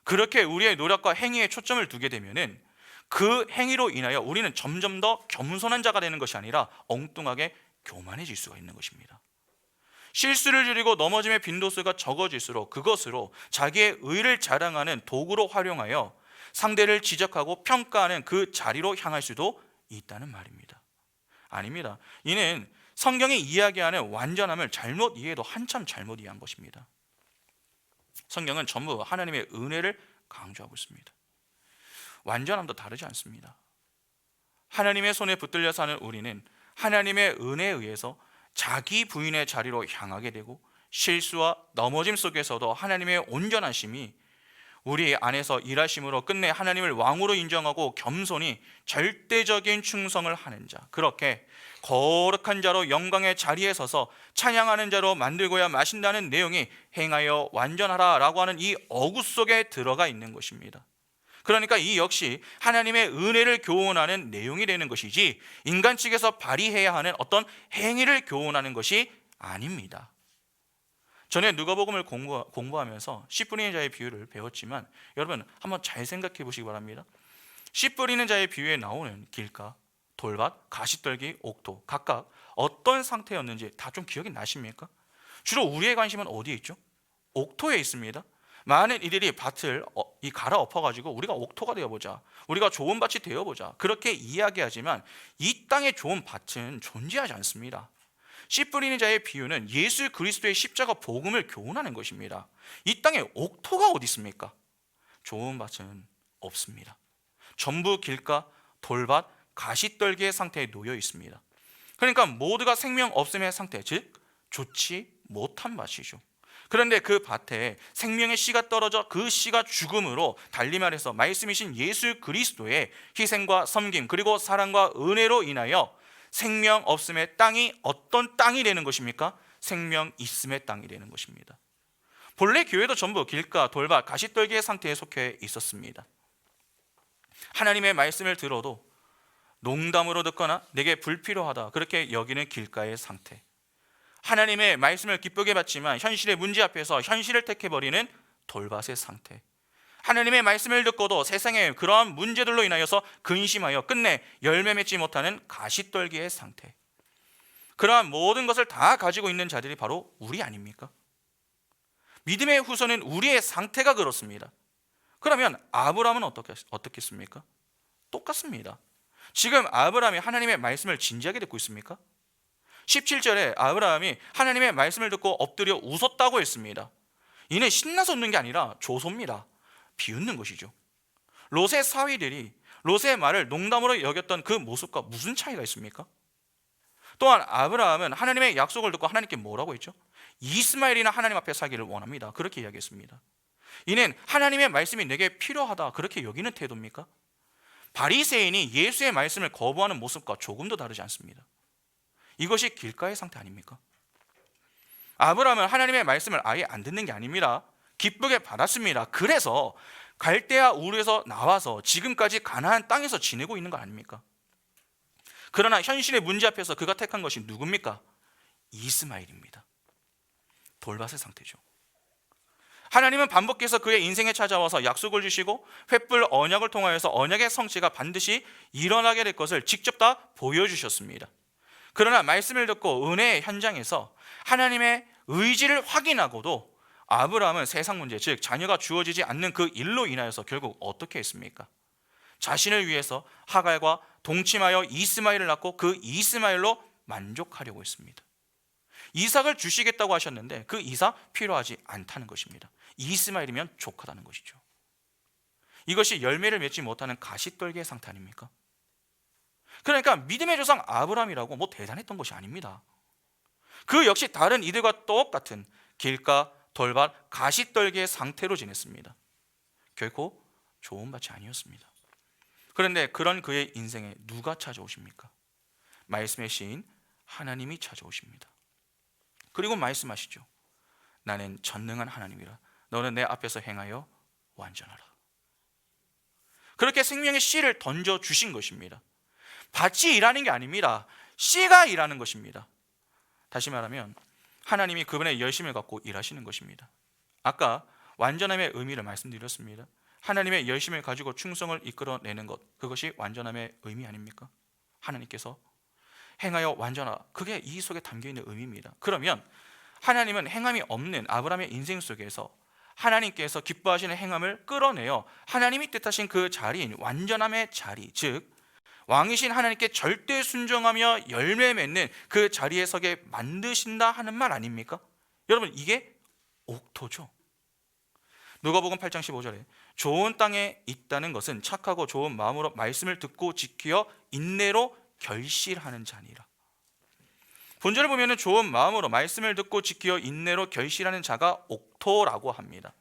Speaker 1: 그렇게 우리의 노력과 행위에 초점을 두게 되면은 그 행위로 인하여 우리는 점점 더 겸손한 자가 되는 것이 아니라 엉뚱하게 교만해질 수가 있는 것입니다. 실수를 줄이고 넘어짐의 빈도수가 적어질수록 그것으로 자기의 의를 자랑하는 도구로 활용하여 상대를 지적하고 평가하는 그 자리로 향할 수도 있다는 말입니다. 아닙니다. 이는 성경이 이야기하는 완전함을 잘못 이해해도 한참 잘못 이해한 것입니다. 성경은 전부 하나님의 은혜를 강조하고 있습니다. 완전함도 다르지 않습니다. 하나님의 손에 붙들려 사는 우리는 하나님의 은혜에 의해서 자기 부인의 자리로 향하게 되고 실수와 넘어짐 속에서도 하나님의 온전하심이 우리 안에서 일하심으로 끝내 하나님을 왕으로 인정하고 겸손히 절대적인 충성을 하는 자, 그렇게 거룩한 자로 영광의 자리에 서서 찬양하는 자로 만들고야 마신다는 내용이 행하여 완전하라 라고 하는 이 어구 속에 들어가 있는 것입니다. 그러니까 이 역시 하나님의 은혜를 교훈하는 내용이 되는 것이지 인간 측에서 발휘해야 하는 어떤 행위를 교훈하는 것이 아닙니다. 전에 누가복음을 공부하면서 씨 뿌리는 자의 비유를 배웠지만 여러분 한번 잘 생각해 보시기 바랍니다. 씨 뿌리는 자의 비유에 나오는 길가, 돌밭, 가시떨기, 옥토 각각 어떤 상태였는지 다 좀 기억이 나십니까? 주로 우리의 관심은 어디에 있죠? 옥토에 있습니다. 많은 이들이 밭을 갈아엎어가지고 우리가 옥토가 되어보자, 우리가 좋은 밭이 되어보자 그렇게 이야기하지만 이 땅에 좋은 밭은 존재하지 않습니다. 씨 뿌리는 자의 비유는 예수 그리스도의 십자가 복음을 교훈하는 것입니다. 이 땅에 옥토가 어디 있습니까? 좋은 밭은 없습니다. 전부 길가, 돌밭, 가시떨기의 상태에 놓여 있습니다. 그러니까 모두가 생명 없음의 상태, 즉 좋지 못한 밭이죠. 그런데 그 밭에 생명의 씨가 떨어져 그 씨가 죽음으로, 달리 말해서 말씀이신 예수 그리스도의 희생과 섬김 그리고 사랑과 은혜로 인하여 생명 없음의 땅이 어떤 땅이 되는 것입니까? 생명 있음의 땅이 되는 것입니다. 본래 교회도 전부 길가, 돌밭, 가시떨기의 상태에 속해 있었습니다. 하나님의 말씀을 들어도 농담으로 듣거나 내게 불필요하다 그렇게 여기는 길가의 상태, 하나님의 말씀을 기쁘게 받지만 현실의 문제 앞에서 현실을 택해버리는 돌밭의 상태, 하나님의 말씀을 듣고도 세상의 그러한 문제들로 인하여서 근심하여 끝내 열매 맺지 못하는 가시떨기의 상태, 그러한 모든 것을 다 가지고 있는 자들이 바로 우리 아닙니까? 믿음의 후손은 우리의 상태가 그렇습니다. 그러면 아브라함은 어떻겠습니까? 똑같습니다. 지금 아브라함이 하나님의 말씀을 진지하게 듣고 있습니까? 17절에 아브라함이 하나님의 말씀을 듣고 엎드려 웃었다고 했습니다. 이는 신나서 웃는 게 아니라 조소입니다. 비웃는 것이죠. 롯의 사위들이 롯의 말을 농담으로 여겼던 그 모습과 무슨 차이가 있습니까? 또한 아브라함은 하나님의 약속을 듣고 하나님께 뭐라고 했죠? 이스마엘이나 하나님 앞에 살기를 원합니다. 그렇게 이야기했습니다. 이는 하나님의 말씀이 내게 필요하다 그렇게 여기는 태도입니까? 바리새인이 예수의 말씀을 거부하는 모습과 조금도 다르지 않습니다. 이것이 길가의 상태 아닙니까? 아브라함은 하나님의 말씀을 아예 안 듣는 게 아닙니다. 기쁘게 받았습니다. 그래서 갈대아 우르에서 나와서 지금까지 가나안 땅에서 지내고 있는 거 아닙니까? 그러나 현실의 문제 앞에서 그가 택한 것이 누굽니까? 이스마엘입니다. 돌밭의 상태죠. 하나님은 반복해서 그의 인생에 찾아와서 약속을 주시고 횃불 언약을 통하여서 언약의 성취가 반드시 일어나게 될 것을 직접 다 보여주셨습니다. 그러나 말씀을 듣고 은혜의 현장에서 하나님의 의지를 확인하고도 아브라함은 세상 문제, 즉 자녀가 주어지지 않는 그 일로 인하여서 결국 어떻게 했습니까? 자신을 위해서 하갈과 동침하여 이스마엘을 낳고 그 이스마엘로 만족하려고 했습니다. 이삭을 주시겠다고 하셨는데 그 이삭 필요하지 않다는 것입니다. 이스마엘이면 족하다는 것이죠. 이것이 열매를 맺지 못하는 가시떨기의 상태 아닙니까? 그러니까 믿음의 조상 아브라함이라고 뭐 대단했던 것이 아닙니다. 그 역시 다른 이들과 똑같은 길가, 돌밭, 가시떨기의 상태로 지냈습니다. 결코 좋은 밭이 아니었습니다. 그런데 그런 그의 인생에 누가 찾아오십니까? 말씀의 시인 하나님이 찾아오십니다. 그리고 말씀하시죠. 나는 전능한 하나님이라 너는 내 앞에서 행하여 완전하라. 그렇게 생명의 씨를 던져주신 것입니다. 밭이 일하는 게 아닙니다. 씨가 일하는 것입니다. 다시 말하면 하나님이 그분의 열심을 갖고 일하시는 것입니다. 아까 완전함의 의미를 말씀드렸습니다. 하나님의 열심을 가지고 충성을 이끌어내는 것, 그것이 완전함의 의미 아닙니까? 하나님께서 행하여 완전하라, 그게 이 속에 담겨있는 의미입니다. 그러면 하나님은 행함이 없는 아브라함의 인생 속에서 하나님께서 기뻐하시는 행함을 끌어내어 하나님이 뜻하신 그 자리인 완전함의 자리, 즉 왕이신 하나님께 절대 순종하며 열매 맺는 그 자리에 서게 만드신다 하는 말 아닙니까? 여러분, 이게 옥토죠. 누가복음 8장 15절에 좋은 땅에 있다는 것은 착하고 좋은 마음으로 말씀을 듣고 지키어 인내로 결실하는 자니라. 본절을 보면 좋은 마음으로 말씀을 듣고 지키어 인내로 결실하는 자가 옥토라고 합니다.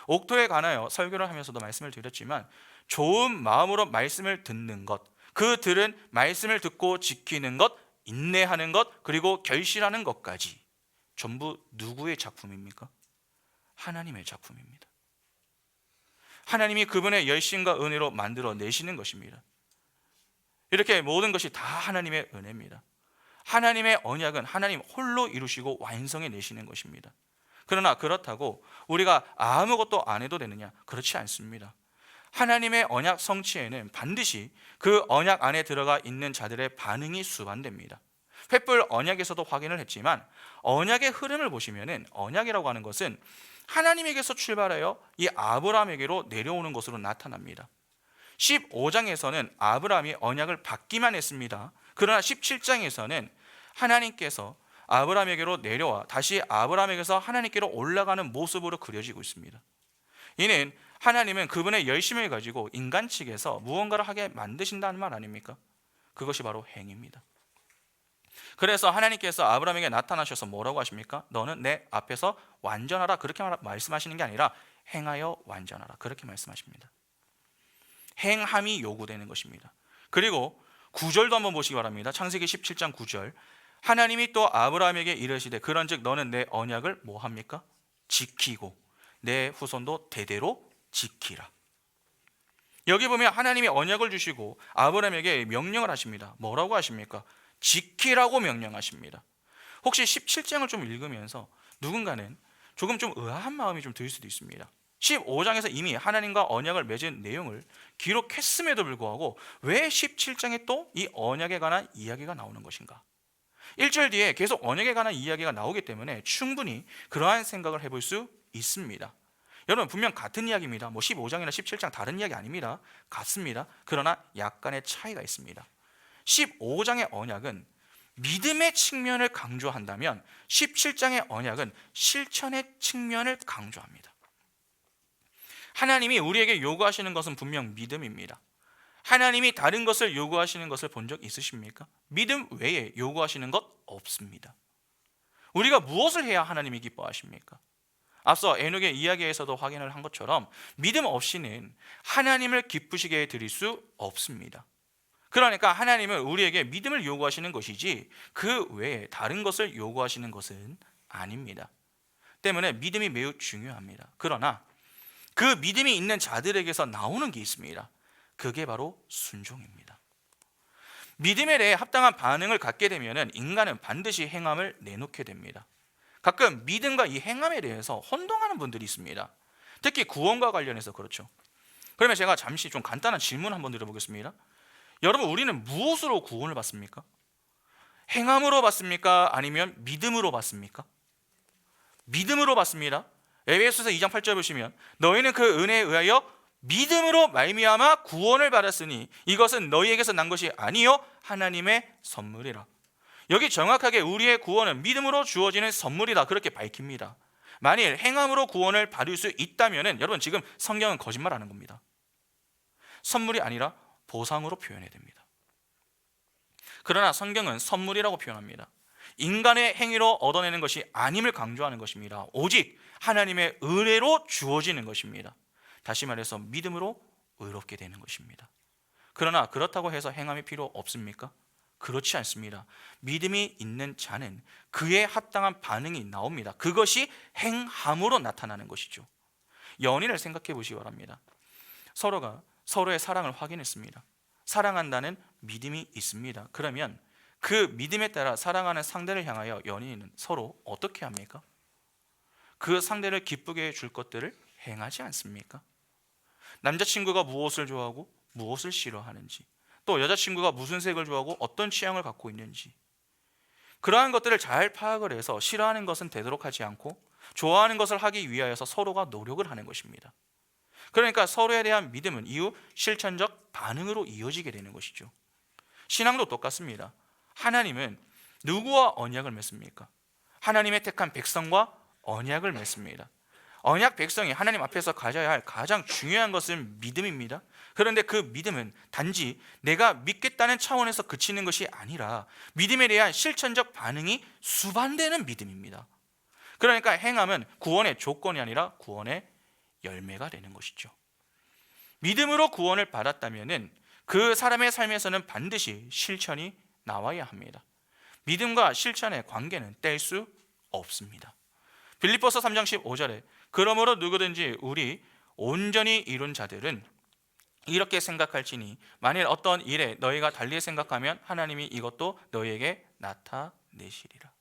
Speaker 1: 옥토에 관하여 설교를 하면서도 말씀을 드렸지만 좋은 마음으로 말씀을 듣는 것, 그 들은 말씀을 듣고 지키는 것, 인내하는 것, 그리고 결실하는 것까지 전부 누구의 작품입니까? 하나님의 작품입니다. 하나님이 그분의 열심과 은혜로 만들어 내시는 것입니다. 이렇게 모든 것이 다 하나님의 은혜입니다. 하나님의 언약은 하나님 홀로 이루시고 완성해 내시는 것입니다. 그러나 그렇다고 우리가 아무것도 안 해도 되느냐? 그렇지 않습니다. 하나님의 언약 성취에는 반드시 그 언약 안에 들어가 있는 자들의 반응이 수반됩니다. 횃불 언약에서도 확인을 했지만 언약의 흐름을 보시면은 언약이라고 하는 것은 하나님에게서 출발하여 이 아브라함에게로 내려오는 것으로 나타납니다. 15장에서는 아브라함이 언약을 받기만 했습니다. 그러나 17장에서는 하나님께서 아브라함에게로 내려와 다시 아브라함에게서 하나님께로 올라가는 모습으로 그려지고 있습니다. 이는 하나님은 그분의 열심을 가지고 인간 측에서 무언가를 하게 만드신다는 말 아닙니까? 그것이 바로 행입니다. 그래서 하나님께서 아브라함에게 나타나셔서 뭐라고 하십니까? 너는 내 앞에서 완전하라, 그렇게 말씀하시는 게 아니라 행하여 완전하라, 그렇게 말씀하십니다. 행함이 요구되는 것입니다. 그리고 9절도 한번 보시기 바랍니다. 창세기 17장 9절. 하나님이 또 아브라함에게 이르시되 그런즉 너는 내 언약을 뭐 합니까? 지키고 내 후손도 대대로 지키라. 여기 보면 하나님이 언약을 주시고 아브라함에게 명령을 하십니다. 뭐라고 하십니까? 지키라고 명령하십니다. 혹시 17장을 좀 읽으면서 누군가는 조금 좀 의아한 마음이 좀 들 수도 있습니다. 15장에서 이미 하나님과 언약을 맺은 내용을 기록했음에도 불구하고 왜 17장에 또 이 언약에 관한 이야기가 나오는 것인가? 1절 뒤에 계속 언약에 관한 이야기가 나오기 때문에 충분히 그러한 생각을 해볼 수 있습니다. 여러분, 분명 같은 이야기입니다. 15장이나 17장 다른 이야기 아닙니다. 같습니다. 그러나 약간의 차이가 있습니다. 15장의 언약은 믿음의 측면을 강조한다면 17장의 언약은 실천의 측면을 강조합니다. 하나님이 우리에게 요구하시는 것은 분명 믿음입니다. 하나님이 다른 것을 요구하시는 것을 본 적 있으십니까? 믿음 외에 요구하시는 것 없습니다. 우리가 무엇을 해야 하나님이 기뻐하십니까? 앞서 에녹의 이야기에서도 확인을 한 것처럼 믿음 없이는 하나님을 기쁘시게 드릴 수 없습니다. 그러니까 하나님은 우리에게 믿음을 요구하시는 것이지 그 외에 다른 것을 요구하시는 것은 아닙니다. 때문에 믿음이 매우 중요합니다. 그러나 그 믿음이 있는 자들에게서 나오는 게 있습니다. 그게 바로 순종입니다. 믿음에 대해 합당한 반응을 갖게 되면 인간은 반드시 행함을 내놓게 됩니다. 가끔 믿음과 이 행함에 대해서 혼동하는 분들이 있습니다. 특히 구원과 관련해서 그렇죠. 그러면 제가 잠시 좀 간단한 질문 한번 드려보겠습니다. 여러분, 우리는 무엇으로 구원을 받습니까? 행함으로 받습니까? 아니면 믿음으로 받습니까? 믿음으로 받습니다. 에베소서 2장 8절 보시면 너희는 그 은혜에 의하여 믿음으로 말미암아 구원을 받았으니 이것은 너희에게서 난 것이 아니요 하나님의 선물이라. 여기 정확하게 우리의 구원은 믿음으로 주어지는 선물이다, 그렇게 밝힙니다. 만일 행함으로 구원을 받을 수 있다면 여러분, 지금 성경은 거짓말하는 겁니다. 선물이 아니라 보상으로 표현해야 됩니다. 그러나 성경은 선물이라고 표현합니다. 인간의 행위로 얻어내는 것이 아님을 강조하는 것입니다. 오직 하나님의 은혜로 주어지는 것입니다. 다시 말해서 믿음으로 의롭게 되는 것입니다. 그러나 그렇다고 해서 행함이 필요 없습니까? 그렇지 않습니다. 믿음이 있는 자는 그에 합당한 반응이 나옵니다. 그것이 행함으로 나타나는 것이죠. 연인을 생각해 보시기 바랍니다. 서로가 서로의 사랑을 확인했습니다. 사랑한다는 믿음이 있습니다. 그러면 그 믿음에 따라 사랑하는 상대를 향하여 연인은 서로 어떻게 합니까? 그 상대를 기쁘게 해줄 것들을 행하지 않습니까? 남자친구가 무엇을 좋아하고 무엇을 싫어하는지, 또 여자친구가 무슨 색을 좋아하고 어떤 취향을 갖고 있는지, 그러한 것들을 잘 파악을 해서 싫어하는 것은 되도록 하지 않고 좋아하는 것을 하기 위하여서 서로가 노력을 하는 것입니다. 그러니까 서로에 대한 믿음은 이후 실천적 반응으로 이어지게 되는 것이죠. 신앙도 똑같습니다. 하나님은 누구와 언약을 맺습니까? 하나님의 택한 백성과 언약을 맺습니다. 언약 백성이 하나님 앞에서 가져야 할 가장 중요한 것은 믿음입니다. 그런데 그 믿음은 단지 내가 믿겠다는 차원에서 그치는 것이 아니라 믿음에 대한 실천적 반응이 수반되는 믿음입니다. 그러니까 행함은 구원의 조건이 아니라 구원의 열매가 되는 것이죠. 믿음으로 구원을 받았다면 그 사람의 삶에서는 반드시 실천이 나와야 합니다. 믿음과 실천의 관계는 뗄 수 없습니다. 빌립보서 3장 15절에 그러므로 누구든지 우리 온전히 이룬 자들은 이렇게 생각할지니 만일 어떤 일에 너희가 달리 생각하면 하나님이 이것도 너희에게 나타내시리라.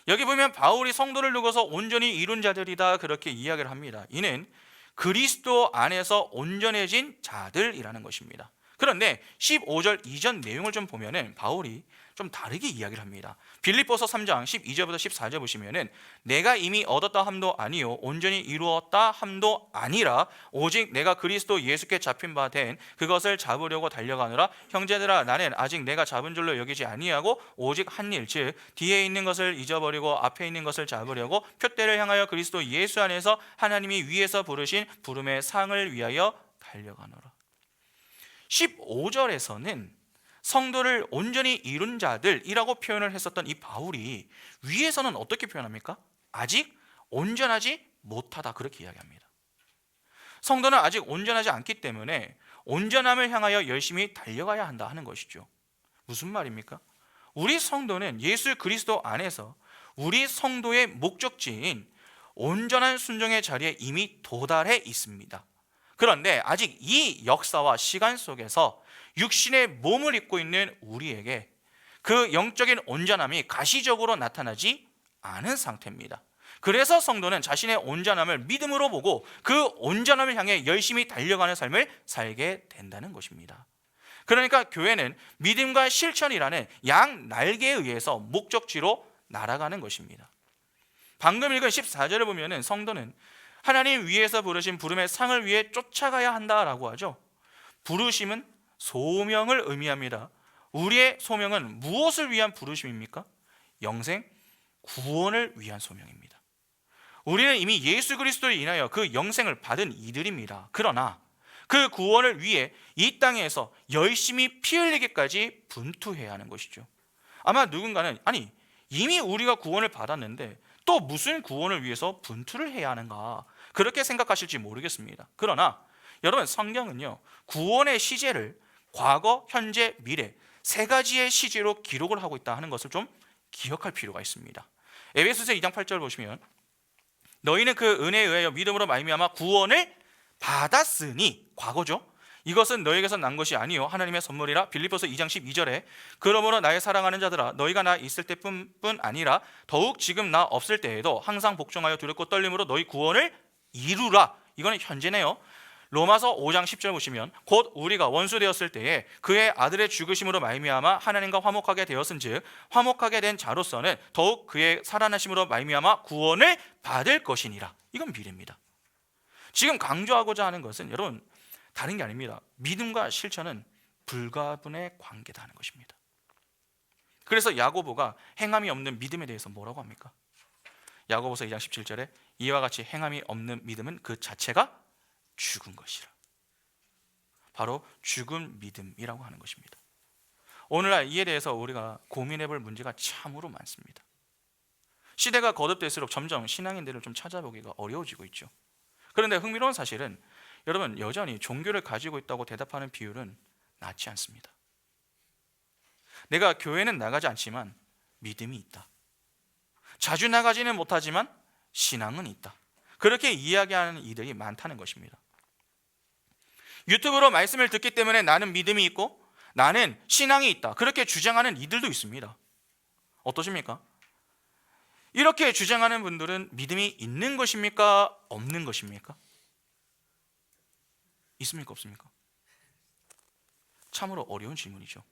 Speaker 1: 여기 보면 바울이 성도를 두고서 온전히 이룬 자들이다 그렇게 이야기를 합니다. 이는 그리스도 안에서 온전해진 자들이라는 것입니다. 그런데 15절 이전 내용을 좀 보면은 바울이 좀 다르게 이야기를 합니다. 빌립보서 3장 12절부터 14절 보시면은 내가 이미 얻었다 함도 아니요 온전히 이루었다 함도 아니라 오직 내가 그리스도 예수께 잡힌 바 된 그것을 잡으려고 달려가노라. 형제들아 나는 아직 내가 잡은 줄로 여기지 아니하고 오직 한 일 즉 뒤에 있는 것을 잊어버리고 앞에 있는 것을 잡으려고 표대를 향하여 그리스도 예수 안에서 하나님이 위에서 부르신 부름의 상을 위하여 달려가노라. 15절에서는 성도를 온전히 이룬 자들이라고 표현을 했었던 이 바울이 위에서는 어떻게 표현합니까? 아직 온전하지 못하다 그렇게 이야기합니다. 성도는 아직 온전하지 않기 때문에 온전함을 향하여 열심히 달려가야 한다 하는 것이죠. 무슨 말입니까? 우리 성도는 예수 그리스도 안에서 우리 성도의 목적지인 온전한 순종의 자리에 이미 도달해 있습니다. 그런데 아직 이 역사와 시간 속에서 육신의 몸을 입고 있는 우리에게 그 영적인 온전함이 가시적으로 나타나지 않은 상태입니다. 그래서 성도는 자신의 온전함을 믿음으로 보고 그 온전함을 향해 열심히 달려가는 삶을 살게 된다는 것입니다. 그러니까 교회는 믿음과 실천이라는 양 날개에 의해서 목적지로 날아가는 것입니다. 방금 읽은 14절을 보면 성도는 하나님 위에서 부르신 부름의 상을 위해 쫓아가야 한다라고 하죠. 부르심은 소명을 의미합니다. 우리의 소명은 무엇을 위한 부르심입니까? 영생, 구원을 위한 소명입니다. 우리는 이미 예수 그리스도로 인하여 그 영생을 받은 이들입니다. 그러나 그 구원을 위해 이 땅에서 열심히 피 흘리기까지 분투해야 하는 것이죠. 아마 누군가는 아니 이미 우리가 구원을 받았는데 또 무슨 구원을 위해서 분투를 해야 하는가 그렇게 생각하실지 모르겠습니다. 그러나 여러분 성경은요 구원의 시제를 과거, 현재, 미래 세 가지의 시제로 기록을 하고 있다 하는 것을 좀 기억할 필요가 있습니다. 에베소서 2장 8절 보시면 너희는 그 은혜에 의하여 믿음으로 말미암아 구원을 받았으니 과거죠. 이것은 너희에게서 난 것이 아니요 하나님의 선물이라. 빌립보서 2장 12절에 그러므로 나의 사랑하는 자들아 너희가 나 있을 때뿐 아니라 더욱 지금 나 없을 때에도 항상 복종하여 두렵고 떨림으로 너희 구원을 이루라. 이거는 현재네요. 로마서 5장 10절 보시면 곧 우리가 원수 되었을 때에 그의 아들의 죽으심으로 말미암아 하나님과 화목하게 되었은즉 화목하게 된 자로서는 더욱 그의 살아나심으로 말미암아 구원을 받을 것이니라. 이건 미래입니다. 지금 강조하고자 하는 것은 여러분 다른 게 아닙니다. 믿음과 실천은 불가분의 관계다 하는 것입니다. 그래서 야고보가 행함이 없는 믿음에 대해서 뭐라고 합니까? 야고보서 2장 17절에 이와 같이 행함이 없는 믿음은 그 자체가 죽은 것이라. 바로 죽은 믿음이라고 하는 것입니다. 오늘날 이에 대해서 우리가 고민해 볼 문제가 참으로 많습니다. 시대가 거듭될수록 점점 신앙인들을 좀 찾아보기가 어려워지고 있죠. 그런데 흥미로운 사실은 여러분 여전히 종교를 가지고 있다고 대답하는 비율은 낮지 않습니다. 내가 교회는 나가지 않지만 믿음이 있다. 자주 나가지는 못하지만 신앙은 있다. 그렇게 이야기하는 이들이 많다는 것입니다. 유튜브로 말씀을 듣기 때문에 나는 믿음이 있고 나는 신앙이 있다. 그렇게 주장하는 이들도 있습니다. 어떠십니까? 이렇게 주장하는 분들은 믿음이 있는 것입니까? 없는 것입니까? 있습니까? 없습니까? 참으로 어려운 질문이죠.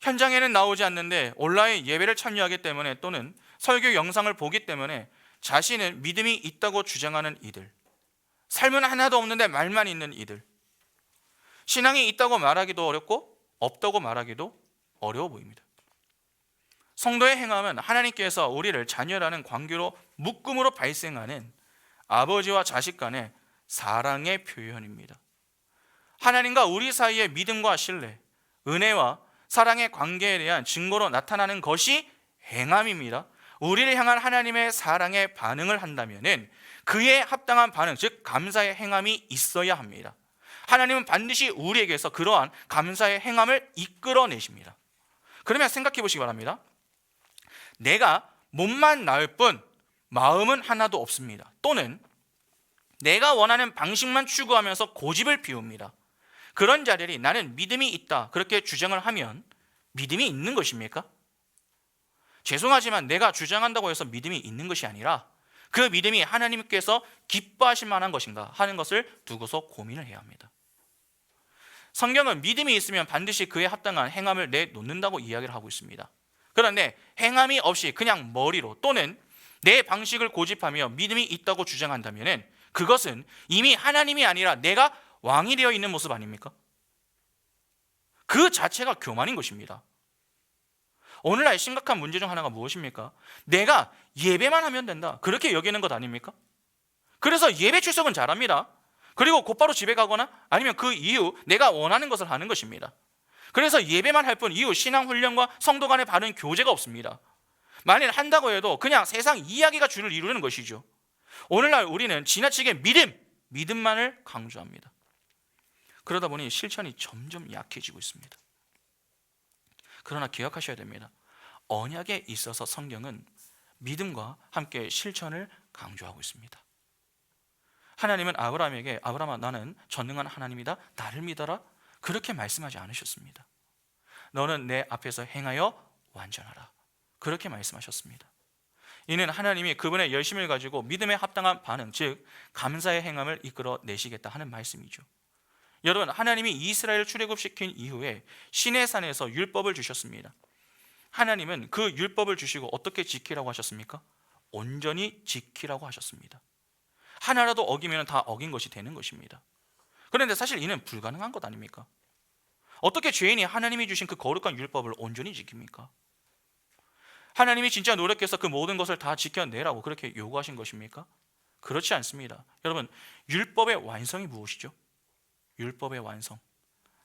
Speaker 1: 현장에는 나오지 않는데 온라인 예배를 참여하기 때문에 또는 설교 영상을 보기 때문에 자신은 믿음이 있다고 주장하는 이들, 삶은 하나도 없는데 말만 있는 이들, 신앙이 있다고 말하기도 어렵고 없다고 말하기도 어려워 보입니다. 성도의 행함은 하나님께서 우리를 자녀라는 관계로 묶음으로 발생하는 아버지와 자식 간의 사랑의 표현입니다. 하나님과 우리 사이의 믿음과 신뢰, 은혜와 사랑의 관계에 대한 증거로 나타나는 것이 행함입니다. 우리를 향한 하나님의 사랑에 반응을 한다면 그에 합당한 반응, 즉 감사의 행함이 있어야 합니다. 하나님은 반드시 우리에게서 그러한 감사의 행함을 이끌어내십니다. 그러면 생각해 보시기 바랍니다. 내가 몸만 나을 뿐 마음은 하나도 없습니다. 또는 내가 원하는 방식만 추구하면서 고집을 피웁니다. 그런 자들이 나는 믿음이 있다 그렇게 주장을 하면 믿음이 있는 것입니까? 죄송하지만 내가 주장한다고 해서 믿음이 있는 것이 아니라 그 믿음이 하나님께서 기뻐하실 만한 것인가 하는 것을 두고서 고민을 해야 합니다. 성경은 믿음이 있으면 반드시 그에 합당한 행함을 내놓는다고 이야기를 하고 있습니다. 그런데 행함이 없이 그냥 머리로 또는 내 방식을 고집하며 믿음이 있다고 주장한다면 그것은 이미 하나님이 아니라 내가 왕이 되어 있는 모습 아닙니까? 그 자체가 교만인 것입니다. 오늘날 심각한 문제 중 하나가 무엇입니까? 내가 예배만 하면 된다 그렇게 여기는 것 아닙니까? 그래서 예배 출석은 잘합니다. 그리고 곧바로 집에 가거나 아니면 그 이후 내가 원하는 것을 하는 것입니다. 그래서 예배만 할 뿐 이후 신앙훈련과 성도 간의 바른 교제가 없습니다. 만일 한다고 해도 그냥 세상 이야기가 주를 이루는 것이죠. 오늘날 우리는 지나치게 믿음만을 강조합니다. 그러다 보니 실천이 점점 약해지고 있습니다. 그러나 기억하셔야 됩니다. 언약에 있어서 성경은 믿음과 함께 실천을 강조하고 있습니다. 하나님은 아브라함에게 아브라함아 나는 전능한 하나님이다 나를 믿어라 그렇게 말씀하지 않으셨습니다. 너는 내 앞에서 행하여 완전하라 그렇게 말씀하셨습니다. 이는 하나님이 그분의 열심을 가지고 믿음에 합당한 반응 즉 감사의 행함을 이끌어 내시겠다 하는 말씀이죠. 여러분 하나님이 이스라엘을 출애굽시킨 이후에 시내산에서 율법을 주셨습니다. 하나님은 그 율법을 주시고 어떻게 지키라고 하셨습니까? 온전히 지키라고 하셨습니다. 하나라도 어기면 다 어긴 것이 되는 것입니다. 그런데 사실 이는 불가능한 것 아닙니까? 어떻게 죄인이 하나님이 주신 그 거룩한 율법을 온전히 지킵니까? 하나님이 진짜 노력해서 그 모든 것을 다 지켜내라고 그렇게 요구하신 것입니까? 그렇지 않습니다. 여러분 율법의 완성이 무엇이죠? 율법의 완성,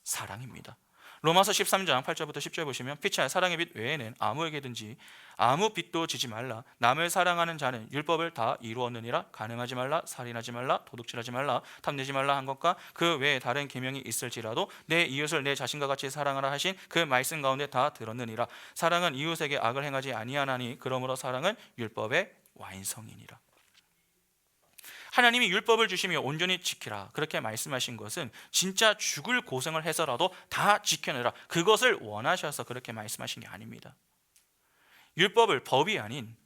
Speaker 1: 사랑입니다. 로마서 13장 8절부터 10절 보시면 피차 사랑의 빛 외에는 아무에게든지 아무 빛도 지지 말라. 남을 사랑하는 자는 율법을 다 이루었느니라. 가늠하지 말라, 살인하지 말라, 도둑질하지 말라, 탐내지 말라 한 것과 그 외에 다른 계명이 있을지라도 내 이웃을 내 자신과 같이 사랑하라 하신 그 말씀 가운데 다 들었느니라. 사랑은 이웃에게 악을 행하지 아니하나니 그러므로 사랑은 율법의 완성이니라. 하나님이 율법을 주시며 온전히 지키라 그렇게 말씀하신 것은 진짜 죽을 고생을 해서라도 다 지켜내라 그것을 원하셔서 그렇게 말씀하신 게 아닙니다. 율법을 법이 아닌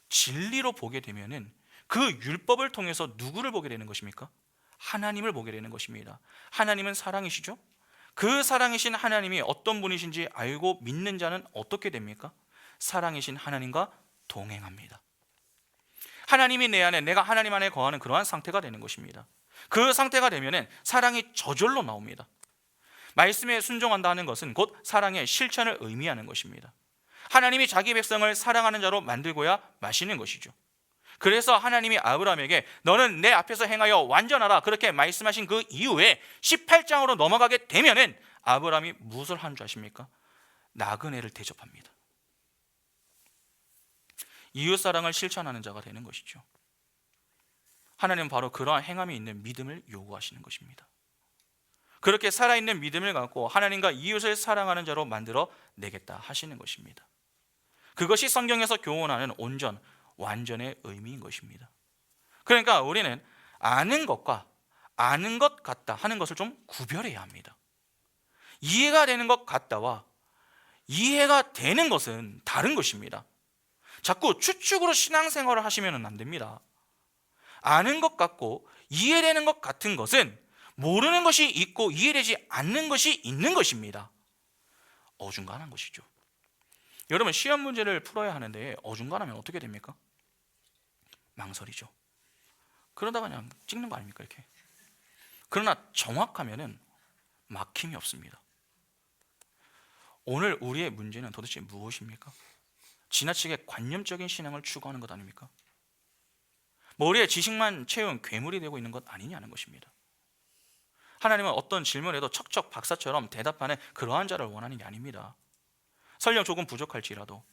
Speaker 1: 진리로 보게 되면은 그 율법을 통해서 누구를 보게 되는 것입니까? 하나님을 보게 되는 것입니다. 하나님은 사랑이시죠? 그 사랑이신 하나님이 어떤 분이신지 알고 믿는 자는 어떻게 됩니까? 사랑이신 하나님과 동행합니다. 하나님이 내 안에 내가 하나님 안에 거하는 그러한 상태가 되는 것입니다. 그 상태가 되면은 사랑이 저절로 나옵니다. 말씀에 순종한다 하는 것은 곧 사랑의 실천을 의미하는 것입니다. 하나님이 자기 백성을 사랑하는 자로 만들고야 마시는 것이죠. 그래서 하나님이 아브라함에게 너는 내 앞에서 행하여 완전하라 그렇게 말씀하신 그 이후에 18장으로 넘어가게 되면은 아브라함이 무엇을 한 줄 아십니까? 나그네를 대접합니다. 이웃사랑을 실천하는 자가 되는 것이죠. 하나님은 바로 그러한 행함이 있는 믿음을 요구하시는 것입니다. 그렇게 살아있는 믿음을 갖고 하나님과 이웃을 사랑하는 자로 만들어 내겠다 하시는 것입니다. 그것이 성경에서 교훈하는 온전, 완전의 의미인 것입니다. 그러니까 우리는 아는 것과 아는 것 같다 하는 것을 좀 구별해야 합니다. 이해가 되는 것 같다와 이해가 되는 것은 다른 것입니다. 자꾸 추측으로 신앙생활을 하시면 안 됩니다. 아는 것 같고 이해되는 것 같은 것은 모르는 것이 있고 이해되지 않는 것이 있는 것입니다. 어중간한 것이죠. 여러분 시험 문제를 풀어야 하는데 어중간하면 어떻게 됩니까? 망설이죠. 그러다 그냥 찍는 거 아닙니까 이렇게. 그러나 정확하면은 막힘이 없습니다. 오늘 우리의 문제는 도대체 무엇입니까? 지나치게 관념적인 신앙을 추구하는 것 아닙니까? 머리에 지식만 채운 괴물이 되고 있는 것 아니냐는 것입니다. 하나님은 어떤 질문에도 척척 박사처럼 대답하는 그러한 자를 원하는 게 아닙니다. 설령 조금 부족할지라도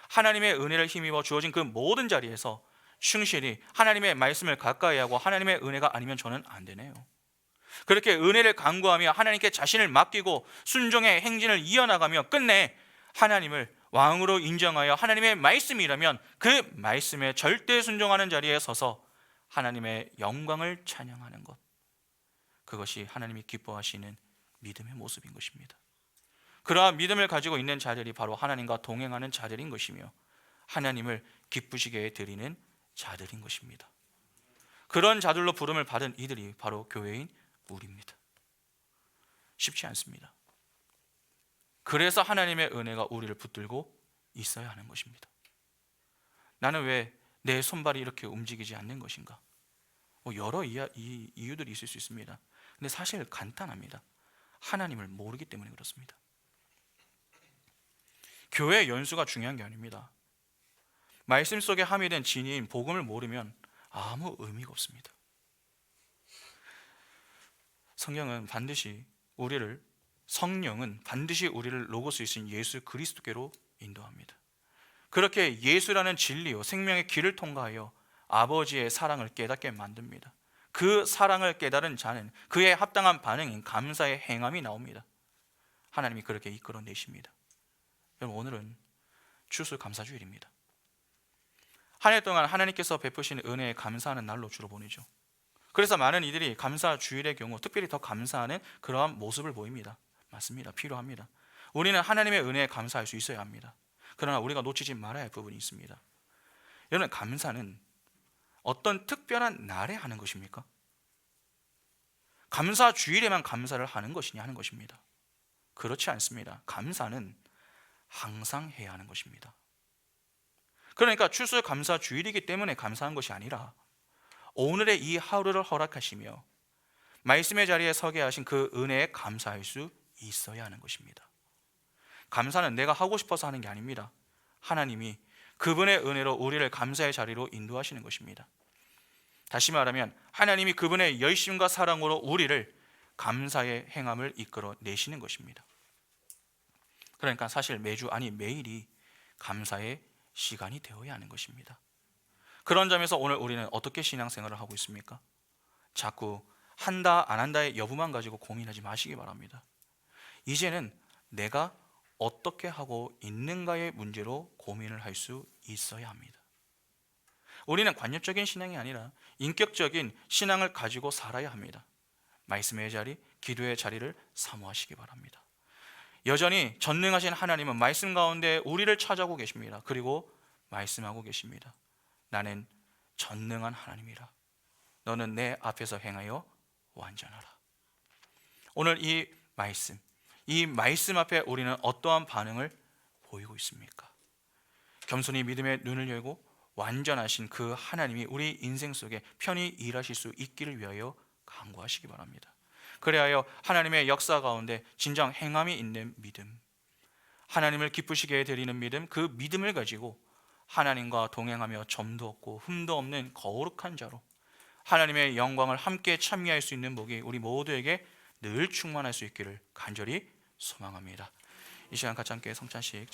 Speaker 1: 하나님의 은혜를 힘입어 주어진 그 모든 자리에서 충실히 하나님의 말씀을 가까이 하고 하나님의 은혜가 아니면 저는 안 되네요. 그렇게 은혜를 간구하며 하나님께 자신을 맡기고 순종의 행진을 이어나가며 끝내 하나님을 왕으로 인정하여 하나님의 말씀이라면 그 말씀에 절대 순종하는 자리에 서서 하나님의 영광을 찬양하는 것, 그것이 하나님이 기뻐하시는 믿음의 모습인 것입니다. 그러한 믿음을 가지고 있는 자들이 바로 하나님과 동행하는 자들인 것이며 하나님을 기쁘시게 드리는 자들인 것입니다. 그런 자들로 부름을 받은 이들이 바로 교회인 우리입니다. 쉽지 않습니다. 그래서 하나님의 은혜가 우리를 붙들고 있어야 하는 것입니다. 나는 왜 내 손발이 이렇게 움직이지 않는 것인가? 여러 이유들이 있을 수 있습니다. 근데 사실 간단합니다. 하나님을 모르기 때문에 그렇습니다. 교회의 연수가 중요한 게 아닙니다. 말씀 속에 함유된 진리인 복음을 모르면 아무 의미가 없습니다. 성령은 반드시 우리를 로고스이신 예수 그리스도께로 인도합니다. 그렇게 예수라는 진리요 생명의 길을 통과하여 아버지의 사랑을 깨닫게 만듭니다. 그 사랑을 깨달은 자는 그에 합당한 반응인 감사의 행함이 나옵니다. 하나님이 그렇게 이끌어내십니다. 여러분, 오늘은 추수감사주일입니다. 한 해 동안 하나님께서 베푸신 은혜에 감사하는 날로 주로 보내죠. 그래서 많은 이들이 감사주일의 경우 특별히 더 감사하는 그러한 모습을 보입니다. 맞습니다. 필요합니다. 우리는 하나님의 은혜에 감사할 수 있어야 합니다. 그러나 우리가 놓치지 말아야 할 부분이 있습니다. 여러분, 감사는 어떤 특별한 날에 하는 것입니까? 감사주일에만 감사를 하는 것이냐 하는 것입니다. 그렇지 않습니다. 감사는 항상 해야 하는 것입니다. 그러니까 추수감사주일이기 때문에 감사한 것이 아니라 오늘의 이 하루를 허락하시며 말씀의 자리에 서게 하신 그 은혜에 감사할 수 있어야 하는 것입니다. 감사는 내가 하고 싶어서 하는 게 아닙니다. 하나님이 그분의 은혜로 우리를 감사의 자리로 인도하시는 것입니다. 다시 말하면 하나님이 그분의 열심과 사랑으로 우리를 감사의 행함을 이끌어 내시는 것입니다. 그러니까 사실 매일이 감사의 시간이 되어야 하는 것입니다. 그런 점에서 오늘 우리는 어떻게 신앙생활을 하고 있습니까? 자꾸 한다 안 한다의 여부만 가지고 고민하지 마시기 바랍니다. 이제는 내가 어떻게 하고 있는가의 문제로 고민을 할 수 있어야 합니다. 우리는 관념적인 신앙이 아니라 인격적인 신앙을 가지고 살아야 합니다. 말씀의 자리, 기도의 자리를 사모하시기 바랍니다. 여전히 전능하신 하나님은 말씀 가운데 우리를 찾아오고 계십니다. 그리고 말씀하고 계십니다. 나는 전능한 하나님이라. 너는 내 앞에서 행하여 완전하라. 오늘 이 말씀 앞에 우리는 어떠한 반응을 보이고 있습니까? 겸손히 믿음의 눈을 열고 완전하신 그 하나님이 우리 인생 속에 편히 일하실 수 있기를 위하여 간구하시기 바랍니다. 그리하여 하나님의 역사 가운데 진정 행함이 있는 믿음, 하나님을 기쁘시게 드리는 믿음, 그 믿음을 가지고 하나님과 동행하며 점도 없고 흠도 없는 거룩한 자로 하나님의 영광을 함께 참여할 수 있는 복이 우리 모두에게 늘 충만할 수 있기를 간절히 소망합니다. 이 시간 같이 함께 성찬식